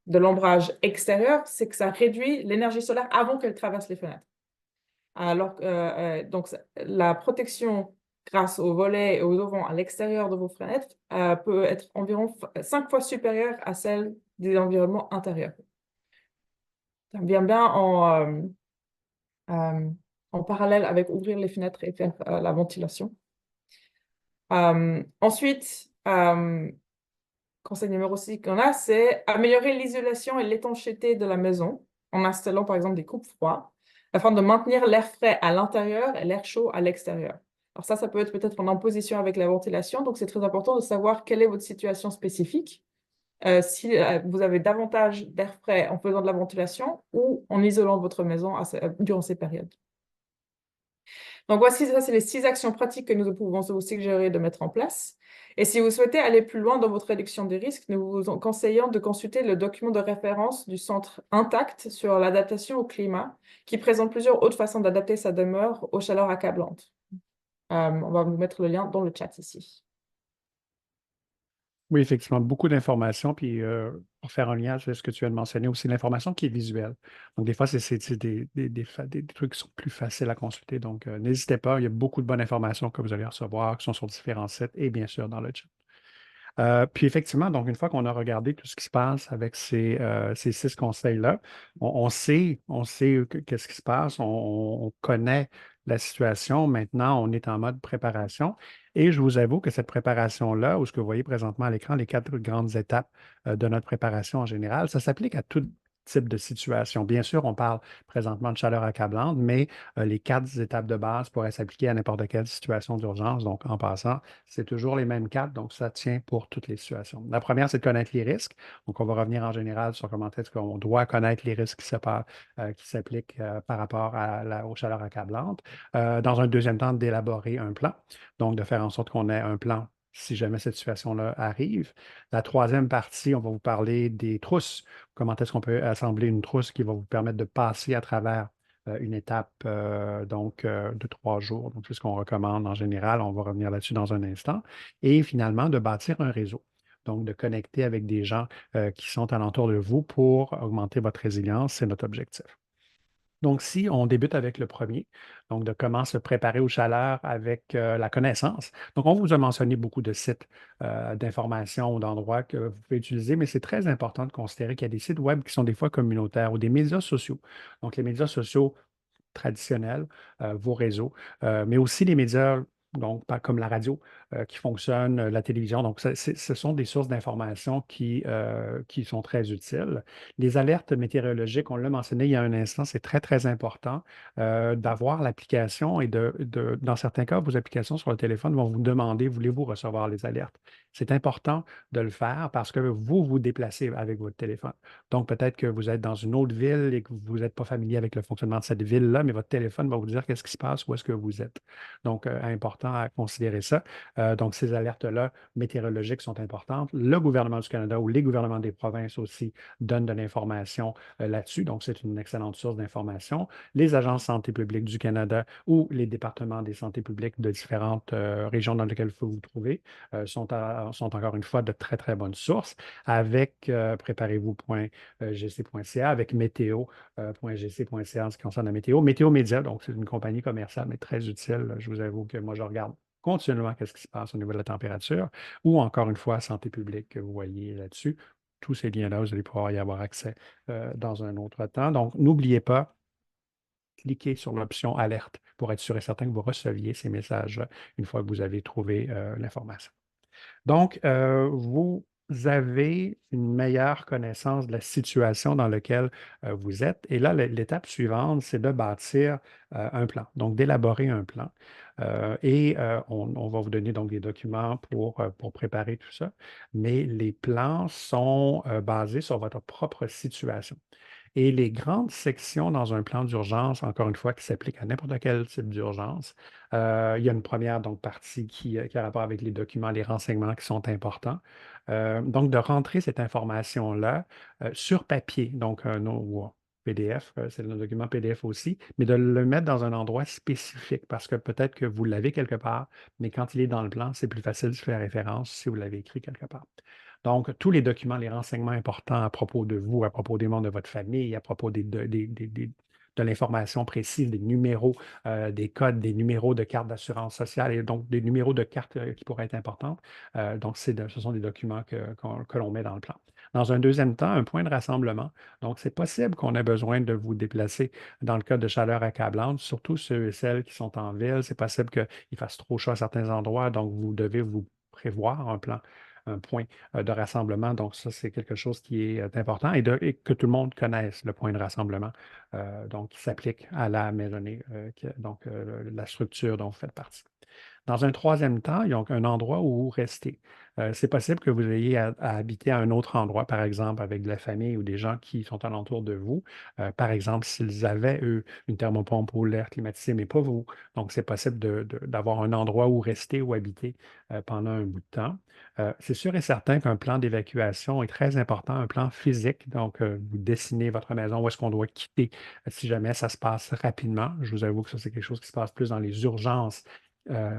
l'ombrage extérieur, c'est que ça réduit l'énergie solaire avant qu'elle traverse les fenêtres. Alors, donc, la protection grâce aux volets et aux auvents à l'extérieur de vos fenêtres peut être environ 5 fois supérieure à celle des environnements intérieurs. Ça vient bien en parallèle avec ouvrir les fenêtres et faire la ventilation. Ensuite, conseil numéro 6 qu'on a, c'est améliorer l'isolation et l'étanchéité de la maison en installant par exemple des coupes froids afin de maintenir l'air frais à l'intérieur et l'air chaud à l'extérieur. Alors ça peut être peut-être en opposition avec la ventilation, donc c'est très important de savoir quelle est votre situation spécifique, si vous avez davantage d'air frais en faisant de la ventilation ou en isolant votre maison durant ces périodes. Donc voici, ça c'est les 6 actions pratiques que nous pouvons vous suggérer de mettre en place. Et si vous souhaitez aller plus loin dans votre réduction des risques, nous vous conseillons de consulter le document de référence du Centre Intact sur l'adaptation au climat, qui présente plusieurs autres façons d'adapter sa demeure aux chaleurs accablantes. On va vous mettre le lien dans le chat ici. Oui, effectivement, beaucoup d'informations. Puis pour faire un lien avec ce que tu viens de mentionner aussi, l'information qui est visuelle. Donc, des fois, c'est des trucs qui sont plus faciles à consulter. Donc, n'hésitez pas, il y a beaucoup de bonnes informations que vous allez recevoir, qui sont sur différents sites et bien sûr dans le chat. Puis effectivement, donc une fois qu'on a regardé tout ce qui se passe avec ces 6 conseils-là, on sait qu'est-ce qui se passe, on connaît la situation. Maintenant, on est en mode préparation. Et je vous avoue que cette préparation-là, ou ce que vous voyez présentement à l'écran, les 4 grandes étapes de notre préparation en général, ça s'applique à tout type de situation. Bien sûr, on parle présentement de chaleur accablante, mais les 4 étapes de base pourraient s'appliquer à n'importe quelle situation d'urgence. Donc, en passant, c'est toujours les mêmes 4, donc ça tient pour toutes les situations. La première, c'est de connaître les risques. Donc, on va revenir en général sur comment est-ce qu'on doit connaître les risques qui s'appliquent par rapport aux chaleurs accablantes. Dans un deuxième temps, d'élaborer un plan. Donc, de faire en sorte qu'on ait un plan si jamais cette situation-là arrive. La troisième partie, on va vous parler des trousses. Comment est-ce qu'on peut assembler une trousse qui va vous permettre de passer à travers une étape de 3 jours. Donc, c'est ce qu'on recommande en général. On va revenir là-dessus dans un instant. Et finalement, de bâtir un réseau. Donc, de connecter avec des gens qui sont alentour de vous pour augmenter votre résilience, c'est notre objectif. Donc, si on débute avec le premier, donc de comment se préparer aux chaleurs avec la connaissance. Donc, on vous a mentionné beaucoup de sites d'information ou d'endroits que vous pouvez utiliser, mais c'est très important de considérer qu'il y a des sites web qui sont des fois communautaires ou des médias sociaux. Donc, les médias sociaux traditionnels, vos réseaux, mais aussi les médias, donc pas comme la radio qui fonctionne, la télévision. Donc, ce sont des sources d'informations qui sont très utiles. Les alertes météorologiques, on l'a mentionné il y a un instant, c'est très, très important d'avoir l'application et dans certains cas, vos applications sur le téléphone vont vous demander, voulez-vous recevoir les alertes? C'est important de le faire parce que vous vous déplacez avec votre téléphone. Donc, peut-être que vous êtes dans une autre ville et que vous n'êtes pas familier avec le fonctionnement de cette ville-là, mais votre téléphone va vous dire qu'est-ce qui se passe, où est-ce que vous êtes. Donc, important à considérer ça. Donc, ces alertes-là météorologiques sont importantes. Le gouvernement du Canada ou les gouvernements des provinces aussi donnent de l'information là-dessus. Donc, c'est une excellente source d'information. Les agences de santé publique du Canada ou les départements des santé publiques de différentes régions dans lesquelles vous vous trouvez sont encore une fois de très, très bonnes sources avec préparez-vous.gc.ca, avec météo.gc.ca en ce qui concerne la météo. Météo Média, donc c'est une compagnie commerciale, mais très utile. Je vous avoue que moi, je regarde continuellement qu'est-ce qui se passe au niveau de la température, ou encore une fois, santé publique que vous voyez là-dessus. Tous ces liens-là, vous allez pouvoir y avoir accès dans un autre temps. Donc, n'oubliez pas, cliquez sur l'option alerte pour être sûr et certain que vous receviez ces messages une fois que vous avez trouvé l'information. Donc, vous avez une meilleure connaissance de la situation dans laquelle vous êtes. Et là, l'étape suivante, c'est de bâtir un plan, donc d'élaborer un plan. On va vous donner donc des documents pour préparer tout ça. Mais les plans sont basés sur votre propre situation. Et les grandes sections dans un plan d'urgence, encore une fois, qui s'appliquent à n'importe quel type d'urgence, il y a une première donc, partie qui a rapport avec les documents, les renseignements qui sont importants. Donc, de rentrer cette information-là sur papier, donc ou PDF, c'est le document PDF aussi, mais de le mettre dans un endroit spécifique parce que peut-être que vous l'avez quelque part, mais quand il est dans le plan, c'est plus facile de faire référence si vous l'avez écrit quelque part. Donc, tous les documents, les renseignements importants à propos de vous, à propos des membres de votre famille, à propos de l'information précise, des numéros, des codes, des numéros de carte d'assurance sociale et donc des numéros de carte qui pourraient être importants. Donc, ce sont des documents que l'on met dans le plan. Dans un deuxième temps, un point de rassemblement. Donc, c'est possible qu'on ait besoin de vous déplacer dans le cas de chaleur accablante, surtout ceux et celles qui sont en ville. C'est possible qu'il fasse trop chaud à certains endroits, donc vous devez vous prévoir un point de rassemblement. Donc, ça, c'est quelque chose qui est important et que tout le monde connaisse le point de rassemblement, donc qui s'applique à la maisonnée, la structure dont vous faites partie. Dans un troisième temps, il y a un endroit où rester. C'est possible que vous ayez à habiter à un autre endroit, par exemple, avec de la famille ou des gens qui sont alentour de vous. Par exemple, s'ils avaient, eux, une thermopompe ou l'air climatisé, mais pas vous. Donc, c'est possible d'avoir un endroit où rester ou habiter pendant un bout de temps. C'est sûr et certain qu'un plan d'évacuation est très important, un plan physique. Donc, vous dessinez votre maison, où est-ce qu'on doit quitter si jamais ça se passe rapidement. Je vous avoue que ça, c'est quelque chose qui se passe plus dans les urgences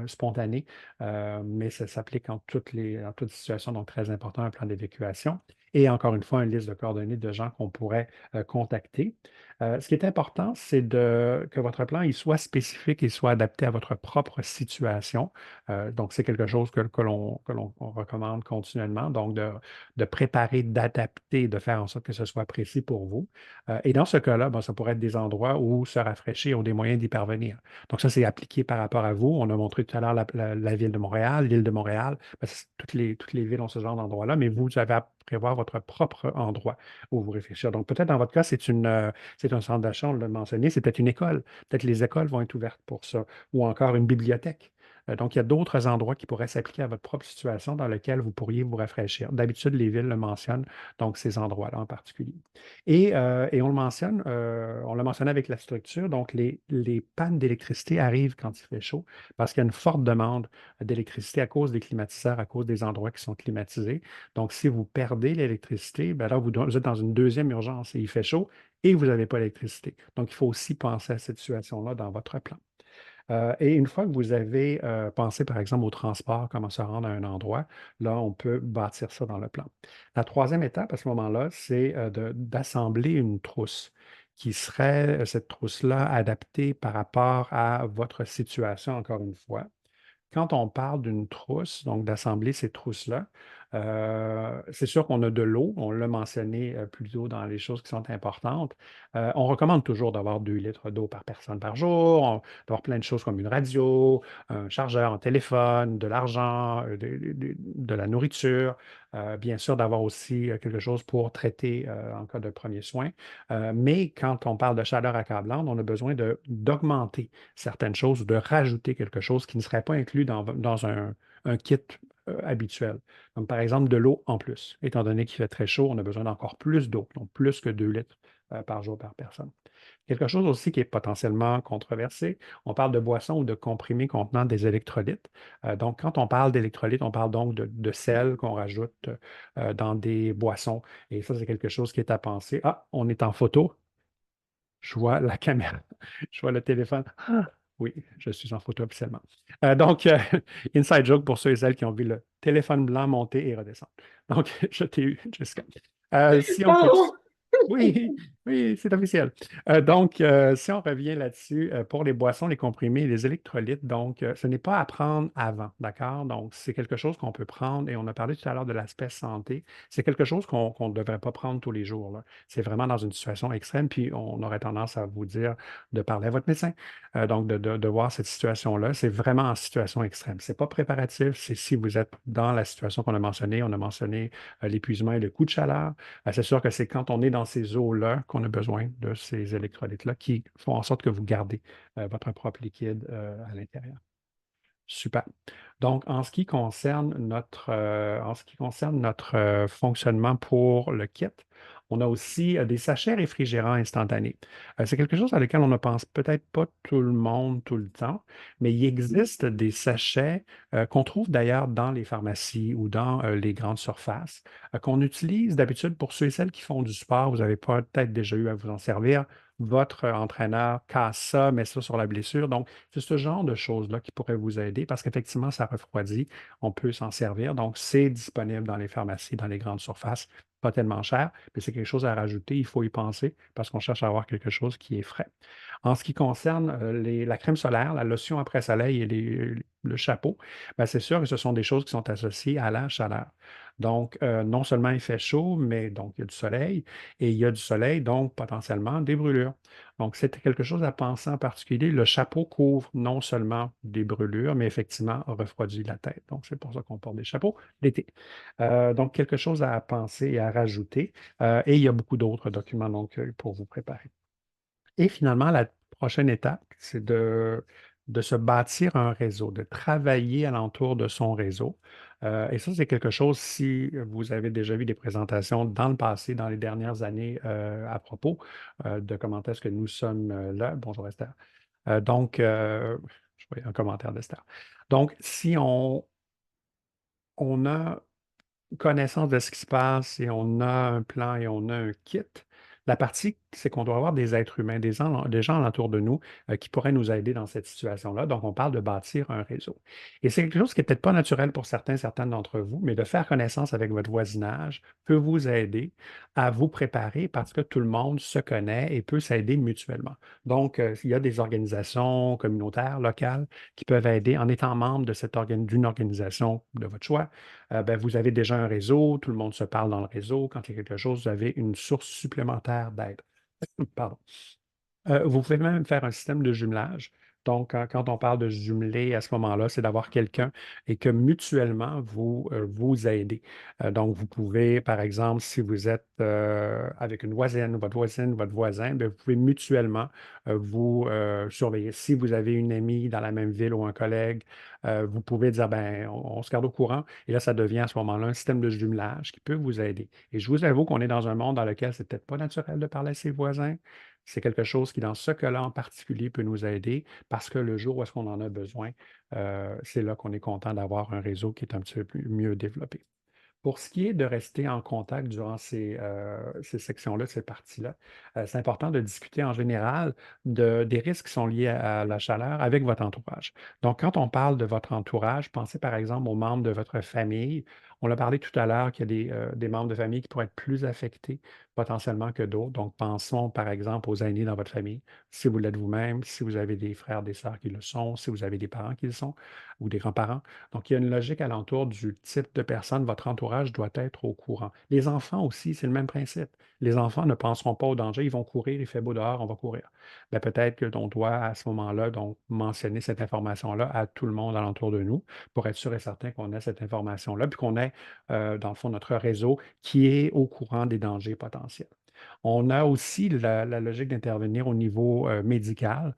spontané, mais ça s'applique en toute situation, donc très important, un plan d'évacuation. Et encore une fois, une liste de coordonnées de gens qu'on pourrait contacter. Ce qui est important, c'est que votre plan il soit spécifique et soit adapté à votre propre situation. Donc, c'est quelque chose que l'on recommande continuellement. Donc, de préparer, d'adapter, de faire en sorte que ce soit précis pour vous. Et dans ce cas-là, ben, ça pourrait être des endroits où se rafraîchir ou des moyens d'y parvenir. Donc, ça, c'est appliqué par rapport à vous. On a montré tout à l'heure la ville de Montréal, l'île de Montréal. Ben, toutes les villes ont ce genre d'endroit-là, mais vous avez à prévoir votre propre endroit où vous réfléchir. Donc, peut-être dans votre cas, c'est un centre d'achat, on l'a mentionné, c'est peut-être une école. Peut-être les écoles vont être ouvertes pour ça, ou encore une bibliothèque. Donc, il y a d'autres endroits qui pourraient s'appliquer à votre propre situation dans lesquels vous pourriez vous rafraîchir. D'habitude, les villes le mentionnent, donc ces endroits-là en particulier. Et on l'a mentionné avec la structure, donc les pannes d'électricité arrivent quand il fait chaud parce qu'il y a une forte demande d'électricité à cause des climatiseurs, à cause des endroits qui sont climatisés. Donc, si vous perdez l'électricité, ben là, vous êtes dans une deuxième urgence et il fait chaud et vous n'avez pas d'électricité. Donc, il faut aussi penser à cette situation-là dans votre plan. Et une fois que vous avez pensé, par exemple, au transport, comment se rendre à un endroit, là, on peut bâtir ça dans le plan. La troisième étape, à ce moment-là, c'est d'assembler une trousse qui serait cette trousse-là adaptée par rapport à votre situation, encore une fois. Quand on parle d'une trousse, donc d'assembler ces trousses-là, c'est sûr qu'on a de l'eau, on l'a mentionné plus tôt dans les choses qui sont importantes. On recommande toujours d'avoir 2 litres d'eau par personne par jour, d'avoir plein de choses comme une radio, un chargeur, un téléphone, de l'argent, de la nourriture, bien sûr d'avoir aussi quelque chose pour traiter en cas de premiers soins. Mais quand on parle de chaleur accablante, on a besoin d'augmenter certaines choses ou de rajouter quelque chose qui ne serait pas inclus dans un kit habituel. Donc, par exemple, de l'eau en plus. Étant donné qu'il fait très chaud, on a besoin d'encore plus d'eau, donc plus que 2 litres par jour par personne. Quelque chose aussi qui est potentiellement controversé, on parle de boissons ou de comprimés contenant des électrolytes. Donc, quand on parle d'électrolytes, on parle donc de sel qu'on rajoute dans des boissons. Et ça, c'est quelque chose qui est à penser. Ah, on est en photo. Je vois la caméra, je vois le téléphone. Ah, oui, je suis en photo officiellement. Donc, inside joke pour ceux et celles qui ont vu le téléphone blanc monter et redescendre. Donc, je t'ai eu, Jessica. Si on continue. Pardon. Oui, oui, c'est officiel. Donc, si on revient là-dessus, pour les boissons, les comprimés, les électrolytes, donc, ce n'est pas à prendre avant, d'accord? Donc, c'est quelque chose qu'on peut prendre, et on a parlé tout à l'heure de l'aspect santé. C'est quelque chose qu'on ne devrait pas prendre tous les jours, là. C'est vraiment dans une situation extrême, puis on aurait tendance à vous dire de parler à votre médecin. Donc, de voir cette situation-là, c'est vraiment en situation extrême. Ce n'est pas préparatif, c'est si vous êtes dans la situation qu'on a mentionnée. On a mentionné l'épuisement et le coup de chaleur. C'est sûr que c'est quand on est dans ces eaux-là qu'on a besoin de ces électrolytes-là qui font en sorte que vous gardez votre propre liquide à l'intérieur. Super. Donc, en ce qui concerne notre fonctionnement pour le kit, on a aussi des sachets réfrigérants instantanés. C'est quelque chose à lequel on ne pense peut-être pas tout le monde tout le temps, mais il existe des sachets qu'on trouve d'ailleurs dans les pharmacies ou dans les grandes surfaces, qu'on utilise d'habitude pour ceux et celles qui font du sport. Vous avez peut-être déjà eu à vous en servir. Votre entraîneur casse ça, met ça sur la blessure. Donc, c'est ce genre de choses-là qui pourrait vous aider parce qu'effectivement, ça refroidit. On peut s'en servir. Donc, c'est disponible dans les pharmacies, dans les grandes surfaces. Pas tellement cher, mais c'est quelque chose à rajouter. Il faut y penser parce qu'on cherche à avoir quelque chose qui est frais. En ce qui concerne la crème solaire, la lotion après soleil et le chapeau, ben, c'est sûr que ce sont des choses qui sont associées à la chaleur. Donc, non seulement il fait chaud, mais donc il y a du soleil, et il y a du soleil, donc potentiellement des brûlures. Donc, c'était quelque chose à penser en particulier. Le chapeau couvre non seulement des brûlures, mais effectivement refroidit la tête. Donc, c'est pour ça qu'on porte des chapeaux l'été. Donc, quelque chose à penser et à rajouter. Et il y a beaucoup d'autres documents donc, pour vous préparer. Et finalement, la prochaine étape, c'est de se bâtir un réseau, de travailler alentour de son réseau. Et ça, c'est quelque chose, si vous avez déjà vu des présentations dans le passé, dans les dernières années, à propos de comment est-ce que nous sommes là. Bonjour Esther. Donc, je voyais un commentaire d'Esther. Donc, si on a connaissance de ce qui se passe et on a un plan et on a un kit, la partie c'est qu'on doit avoir des êtres humains, des gens alentour de nous qui pourraient nous aider dans cette situation-là. Donc, on parle de bâtir un réseau. Et c'est quelque chose qui n'est peut-être pas naturel pour certaines d'entre vous, mais de faire connaissance avec votre voisinage peut vous aider à vous préparer parce que tout le monde se connaît et peut s'aider mutuellement. Donc, il y a des organisations communautaires, locales, qui peuvent aider en étant membre de d'une organisation de votre choix. Ben, vous avez déjà un réseau, tout le monde se parle dans le réseau. Quand il y a quelque chose, vous avez une source supplémentaire d'aide. Pardon. Vous pouvez même faire un système de jumelage. Donc, quand on parle de jumeler à ce moment-là, c'est d'avoir quelqu'un et que mutuellement, vous vous aidez. Donc, vous pouvez, par exemple, si vous êtes avec une voisine, votre voisin, bien, vous pouvez mutuellement vous surveiller. Si vous avez une amie dans la même ville ou un collègue, vous pouvez dire, ben, on se garde au courant. Et là, ça devient à ce moment-là un système de jumelage qui peut vous aider. Et je vous avoue qu'on est dans un monde dans lequel c'est peut-être pas naturel de parler à ses voisins. C'est quelque chose qui, dans ce cas-là en particulier, peut nous aider parce que le jour où est-ce qu'on en a besoin, c'est là qu'on est content d'avoir un réseau qui est un petit peu mieux développé. Pour ce qui est de rester en contact durant ces sections-là, ces parties-là, c'est important de discuter en général des risques qui sont liés à la chaleur avec votre entourage. Donc, quand on parle de votre entourage, pensez par exemple aux membres de votre famille. On a parlé tout à l'heure qu'il y a des membres de famille qui pourraient être plus affectés potentiellement que d'autres. Donc, pensons par exemple aux aînés dans votre famille. Si vous l'êtes vous-même, si vous avez des frères, des sœurs qui le sont, si vous avez des parents qui le sont ou des grands-parents. Donc, il y a une logique alentour du type de personne. Votre entourage doit être au courant. Les enfants aussi, c'est le même principe. Les enfants ne penseront pas au danger. Ils vont courir, il fait beau dehors, on va courir. Ben, peut-être qu'on doit à ce moment-là donc mentionner cette information-là à tout le monde alentour de nous pour être sûr et certain qu'on ait cette information-là, puis qu'on ait, dans le fond, notre réseau qui est au courant des dangers potentiels. On a aussi la logique d'intervenir au niveau médical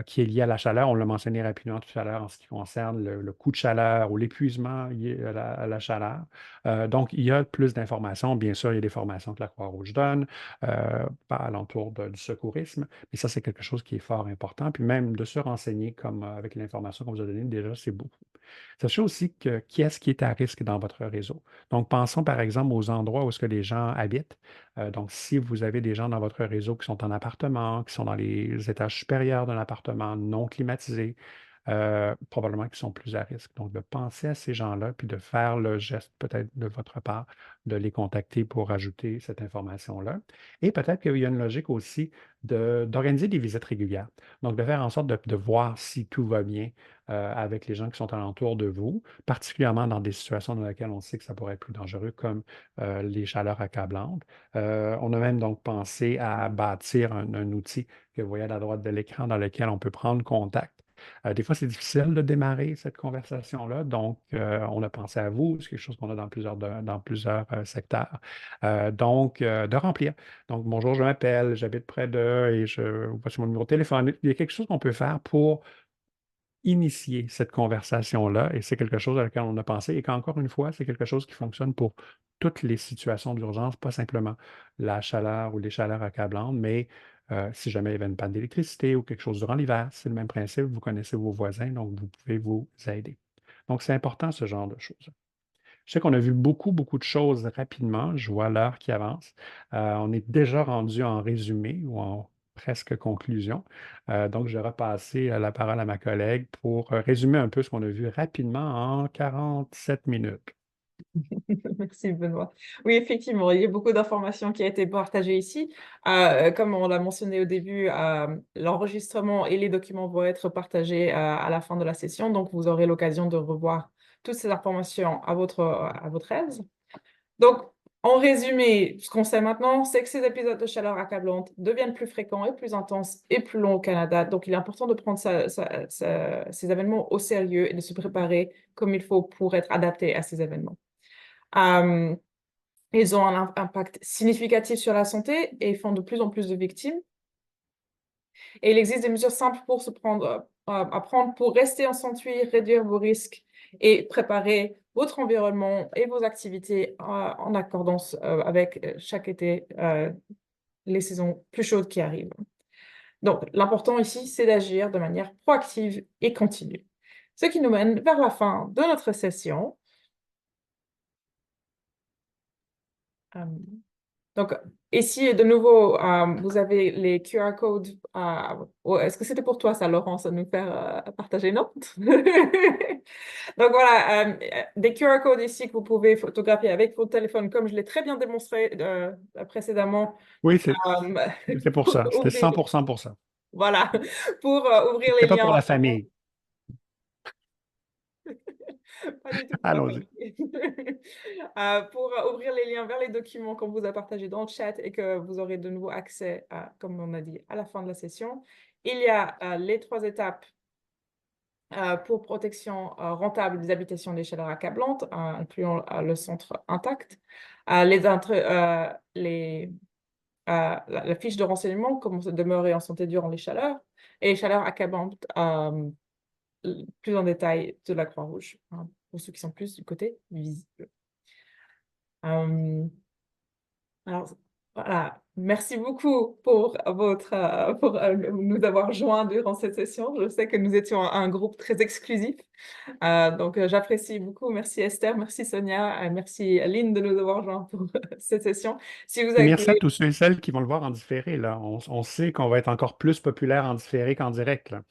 qui est lié à la chaleur. On l'a mentionné rapidement tout à l'heure en ce qui concerne le coup de chaleur ou l'épuisement lié à la chaleur. Donc, il y a plus d'informations. Bien sûr, il y a des formations que la Croix-Rouge donne alentour du secourisme, mais ça, c'est quelque chose qui est fort important. Puis même de se renseigner comme avec l'information qu'on vous a donnée, déjà, c'est beaucoup. Sachez aussi que qui est-ce qui est à risque dans votre réseau. Donc, pensons par exemple aux endroits où est-ce que les gens habitent. Donc, si vous avez des gens dans votre réseau qui sont en appartement, qui sont dans les étages supérieurs d'un appartement non climatisé, probablement qu'ils sont plus à risque. Donc, de penser à ces gens-là, puis de faire le geste peut-être de votre part, de les contacter pour ajouter cette information-là. Et peut-être qu'il y a une logique aussi d'organiser des visites régulières. Donc, de faire en sorte de voir si tout va bien avec les gens qui sont alentour de vous, particulièrement dans des situations dans lesquelles on sait que ça pourrait être plus dangereux, comme les chaleurs accablantes. On a même donc pensé à bâtir un outil que vous voyez à la droite de l'écran dans lequel on peut prendre contact. Des fois, c'est difficile de démarrer cette conversation-là, donc on a pensé à vous, c'est quelque chose qu'on a dans plusieurs secteurs. Donc, de remplir. Donc, bonjour, je m'appelle, j'habite près de, et voici mon numéro de téléphone. Il y a quelque chose qu'on peut faire pour initier cette conversation-là, et c'est quelque chose à laquelle on a pensé, et qu'encore une fois, c'est quelque chose qui fonctionne pour toutes les situations d'urgence, pas simplement la chaleur ou les chaleurs accablantes, mais si jamais il y avait une panne d'électricité ou quelque chose durant l'hiver, c'est le même principe, vous connaissez vos voisins, donc vous pouvez vous aider. Donc, c'est important ce genre de choses. Je sais qu'on a vu beaucoup, beaucoup de choses rapidement. Je vois l'heure qui avance. On est déjà rendu en résumé ou en presque conclusion. Donc, je vais repasser la parole à ma collègue pour résumer un peu ce qu'on a vu rapidement en 47 minutes. Merci Benoît. Oui, effectivement, il y a beaucoup d'informations qui ont été partagées ici. Comme on l'a mentionné au début, l'enregistrement et les documents vont être partagés à la fin de la session, donc vous aurez l'occasion de revoir toutes ces informations à votre aise. Donc, en résumé, ce qu'on sait maintenant, c'est que ces épisodes de chaleur accablante deviennent plus fréquents et plus intenses et plus longs au Canada. Donc, il est important de prendre ces événements au sérieux et de se préparer comme il faut pour être adapté à ces événements. Ils ont un impact significatif sur la santé et font de plus en plus de victimes. Et il existe des mesures simples pour à prendre pour rester en santé, réduire vos risques et préparer votre environnement et vos activités en accordance avec chaque été les saisons plus chaudes qui arrivent. Donc, l'important ici, c'est d'agir de manière proactive et continue. Ce qui nous mène vers la fin de notre session. Donc, ici, de nouveau, vous avez les QR codes. Est-ce que c'était pour toi, ça, Laurence, de nous faire partager? Non? Donc, voilà, des QR codes ici que vous pouvez photographier avec votre téléphone, comme je l'ai très bien démontré précédemment, Oui, euh, c'est pour pour ça. C'était ouvrir, 100% pour ça. voilà, pour ouvrir les C'était pas liens. pour la famille. Pas du tout pour la Allons-y. famille. Pour ouvrir les liens vers les documents qu'on vous a partagés dans le chat et que vous aurez de nouveau accès, comme on a dit, à la fin de la session. Il y a les 3 étapes pour protection rentable des habitations des chaleurs accablantes, incluant le centre intact. La fiche de renseignement, comment se demeurer en santé durant les chaleurs, et les chaleurs accablantes plus en détail de la Croix-Rouge, hein, pour ceux qui sont plus du côté visible. Euh, alors, voilà, merci beaucoup pour nous avoir joints durant cette session. Je sais que nous étions un groupe très exclusif, donc j'apprécie beaucoup. Merci Esther, merci Sonia, merci Aline de nous avoir joints pour cette session. Si vous Et avez merci à tous ceux et celles qui vont le voir en différé, là. On sait qu'on va être encore plus populaire en différé qu'en direct, là.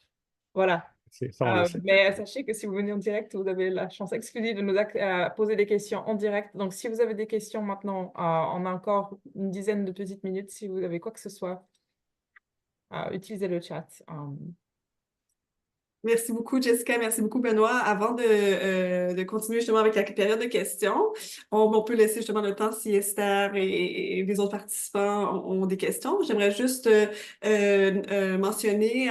voilà. Ça, on le sait. Mais sachez que si vous venez en direct, vous avez la chance exclusive de nous poser des questions en direct. Donc, si vous avez des questions maintenant, on a encore une dizaine de petites minutes. Si vous avez quoi que ce soit, utilisez le chat. Merci beaucoup, Jessica. Merci beaucoup, Benoît. Avant de continuer justement avec la période de questions, on peut laisser justement le temps si Esther et les autres participants ont des questions. J'aimerais juste mentionner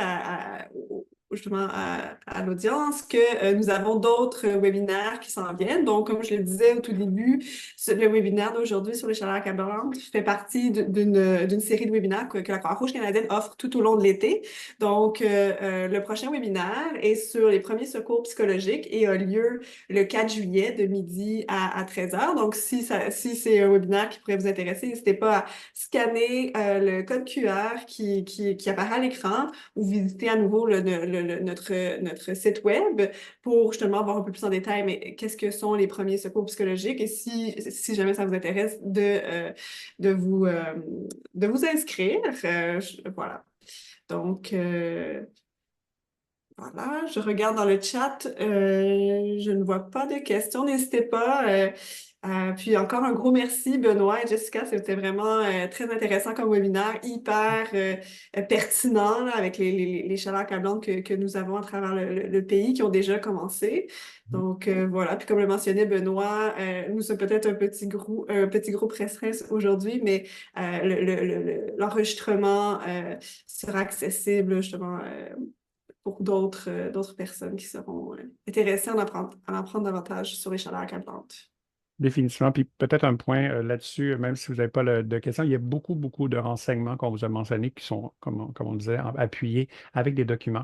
justement à l'audience que nous avons d'autres webinaires qui s'en viennent. Donc, comme je le disais au tout début, le webinaire d'aujourd'hui sur les chaleurs accablantes fait partie d'une série de webinaires que la Croix-Rouge canadienne offre tout au long de l'été. Donc, le prochain webinaire est sur les premiers secours psychologiques et a lieu le 4 juillet de midi à 13 heures. Donc, si c'est un webinaire qui pourrait vous intéresser, n'hésitez pas à scanner le code QR qui apparaît à l'écran ou visiter à nouveau notre site web pour justement voir un peu plus en détail, mais qu'est-ce que sont les premiers secours psychologiques et si jamais ça vous intéresse de vous inscrire. Voilà. Donc, voilà, je regarde dans le chat, je ne vois pas de questions, n'hésitez pas. Puis encore un gros merci, Benoît et Jessica, c'était vraiment très intéressant comme webinaire, hyper pertinent là, avec les chaleurs accablantes que nous avons à travers le pays qui ont déjà commencé. Donc voilà, puis comme le mentionnait Benoît, nous sommes peut-être un petit groupe restreint aujourd'hui, mais l'enregistrement sera accessible justement pour d'autres personnes qui seront intéressées à en apprendre davantage sur les chaleurs accablantes. Définitivement. Puis peut-être un point là-dessus, même si vous n'avez pas de questions, il y a beaucoup, beaucoup de renseignements qu'on vous a mentionnés qui sont, comme on disait, appuyés avec des documents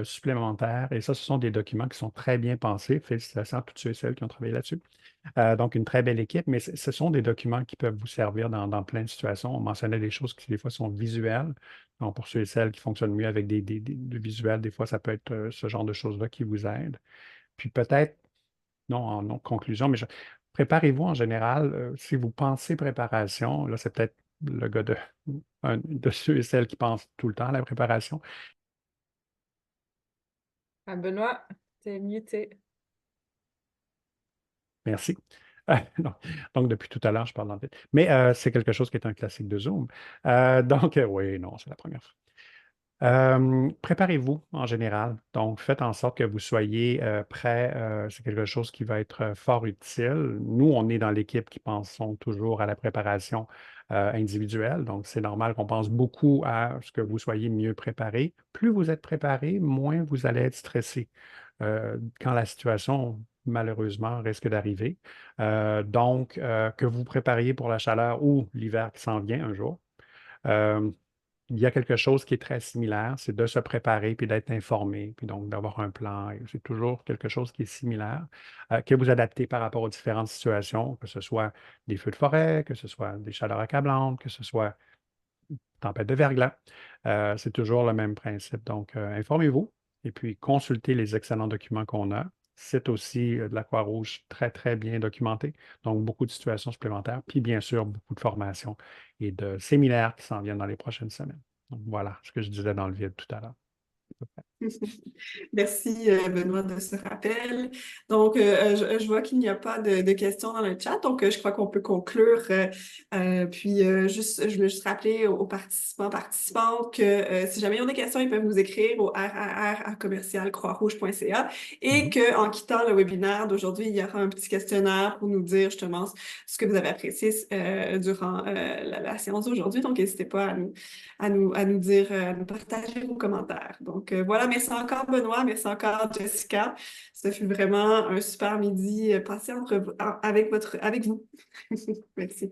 supplémentaires. Et ça, ce sont des documents qui sont très bien pensés. Félicitations à tous ceux et celles qui ont travaillé là-dessus. Donc, une très belle équipe, mais ce sont des documents qui peuvent vous servir dans plein de situations. On mentionnait des choses qui, des fois, sont visuelles. Donc, pour ceux et celles qui fonctionnent mieux avec des visuels, des fois, ça peut être ce genre de choses-là qui vous aident. Puis peut-être, non, en conclusion, mais préparez-vous en général. Si vous pensez préparation, là, c'est peut-être le gars de ceux et celles qui pensent tout le temps à la préparation. Benoît, t'es muté. Merci. Non. Donc, depuis tout à l'heure, je parle dans le vide. Mais c'est quelque chose qui est un classique de Zoom. Donc, oui, non, c'est la première fois. Préparez-vous en général. Donc, faites en sorte que vous soyez prêts. C'est quelque chose qui va être fort utile. Nous, on est dans l'équipe qui pensons toujours à la préparation individuelle. Donc, c'est normal qu'on pense beaucoup à ce que vous soyez mieux préparé. Plus vous êtes préparé, moins vous allez être stressé quand la situation, malheureusement, risque d'arriver. Donc, que vous prépariez pour la chaleur ou l'hiver qui s'en vient un jour. Euh, il y a quelque chose qui est très similaire, c'est de se préparer puis d'être informé, puis donc d'avoir un plan. Et c'est toujours quelque chose qui est similaire, que vous adaptez par rapport aux différentes situations, que ce soit des feux de forêt, que ce soit des chaleurs accablantes, que ce soit tempête de verglas. C'est toujours le même principe. Donc, informez-vous et puis consultez les excellents documents qu'on a. site aussi de la Croix-Rouge très, très bien documenté. Donc, beaucoup de situations supplémentaires. Puis, bien sûr, beaucoup de formations et de séminaires qui s'en viennent dans les prochaines semaines. Donc, voilà ce que je disais dans le vide tout à l'heure. Merci, Benoît, de ce rappel. Donc, je vois qu'il n'y a pas de questions dans le chat, donc je crois qu'on peut conclure. Je voulais juste rappeler aux participants, participantes que si jamais ils ont des questions, ils peuvent nous écrire au rrr@commercialcroixrouge.ca et qu'en quittant le webinaire d'aujourd'hui, il y aura un petit questionnaire pour nous dire justement ce que vous avez apprécié durant la séance d'aujourd'hui. Donc, n'hésitez pas à nous dire, à nous partager vos commentaires. Donc, voilà. Merci encore, Benoît. Merci encore, Jessica. Ça fut vraiment un super midi passé avec vous. Merci. Merci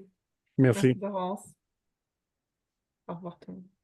Merci. Laurence. Au revoir tout le monde.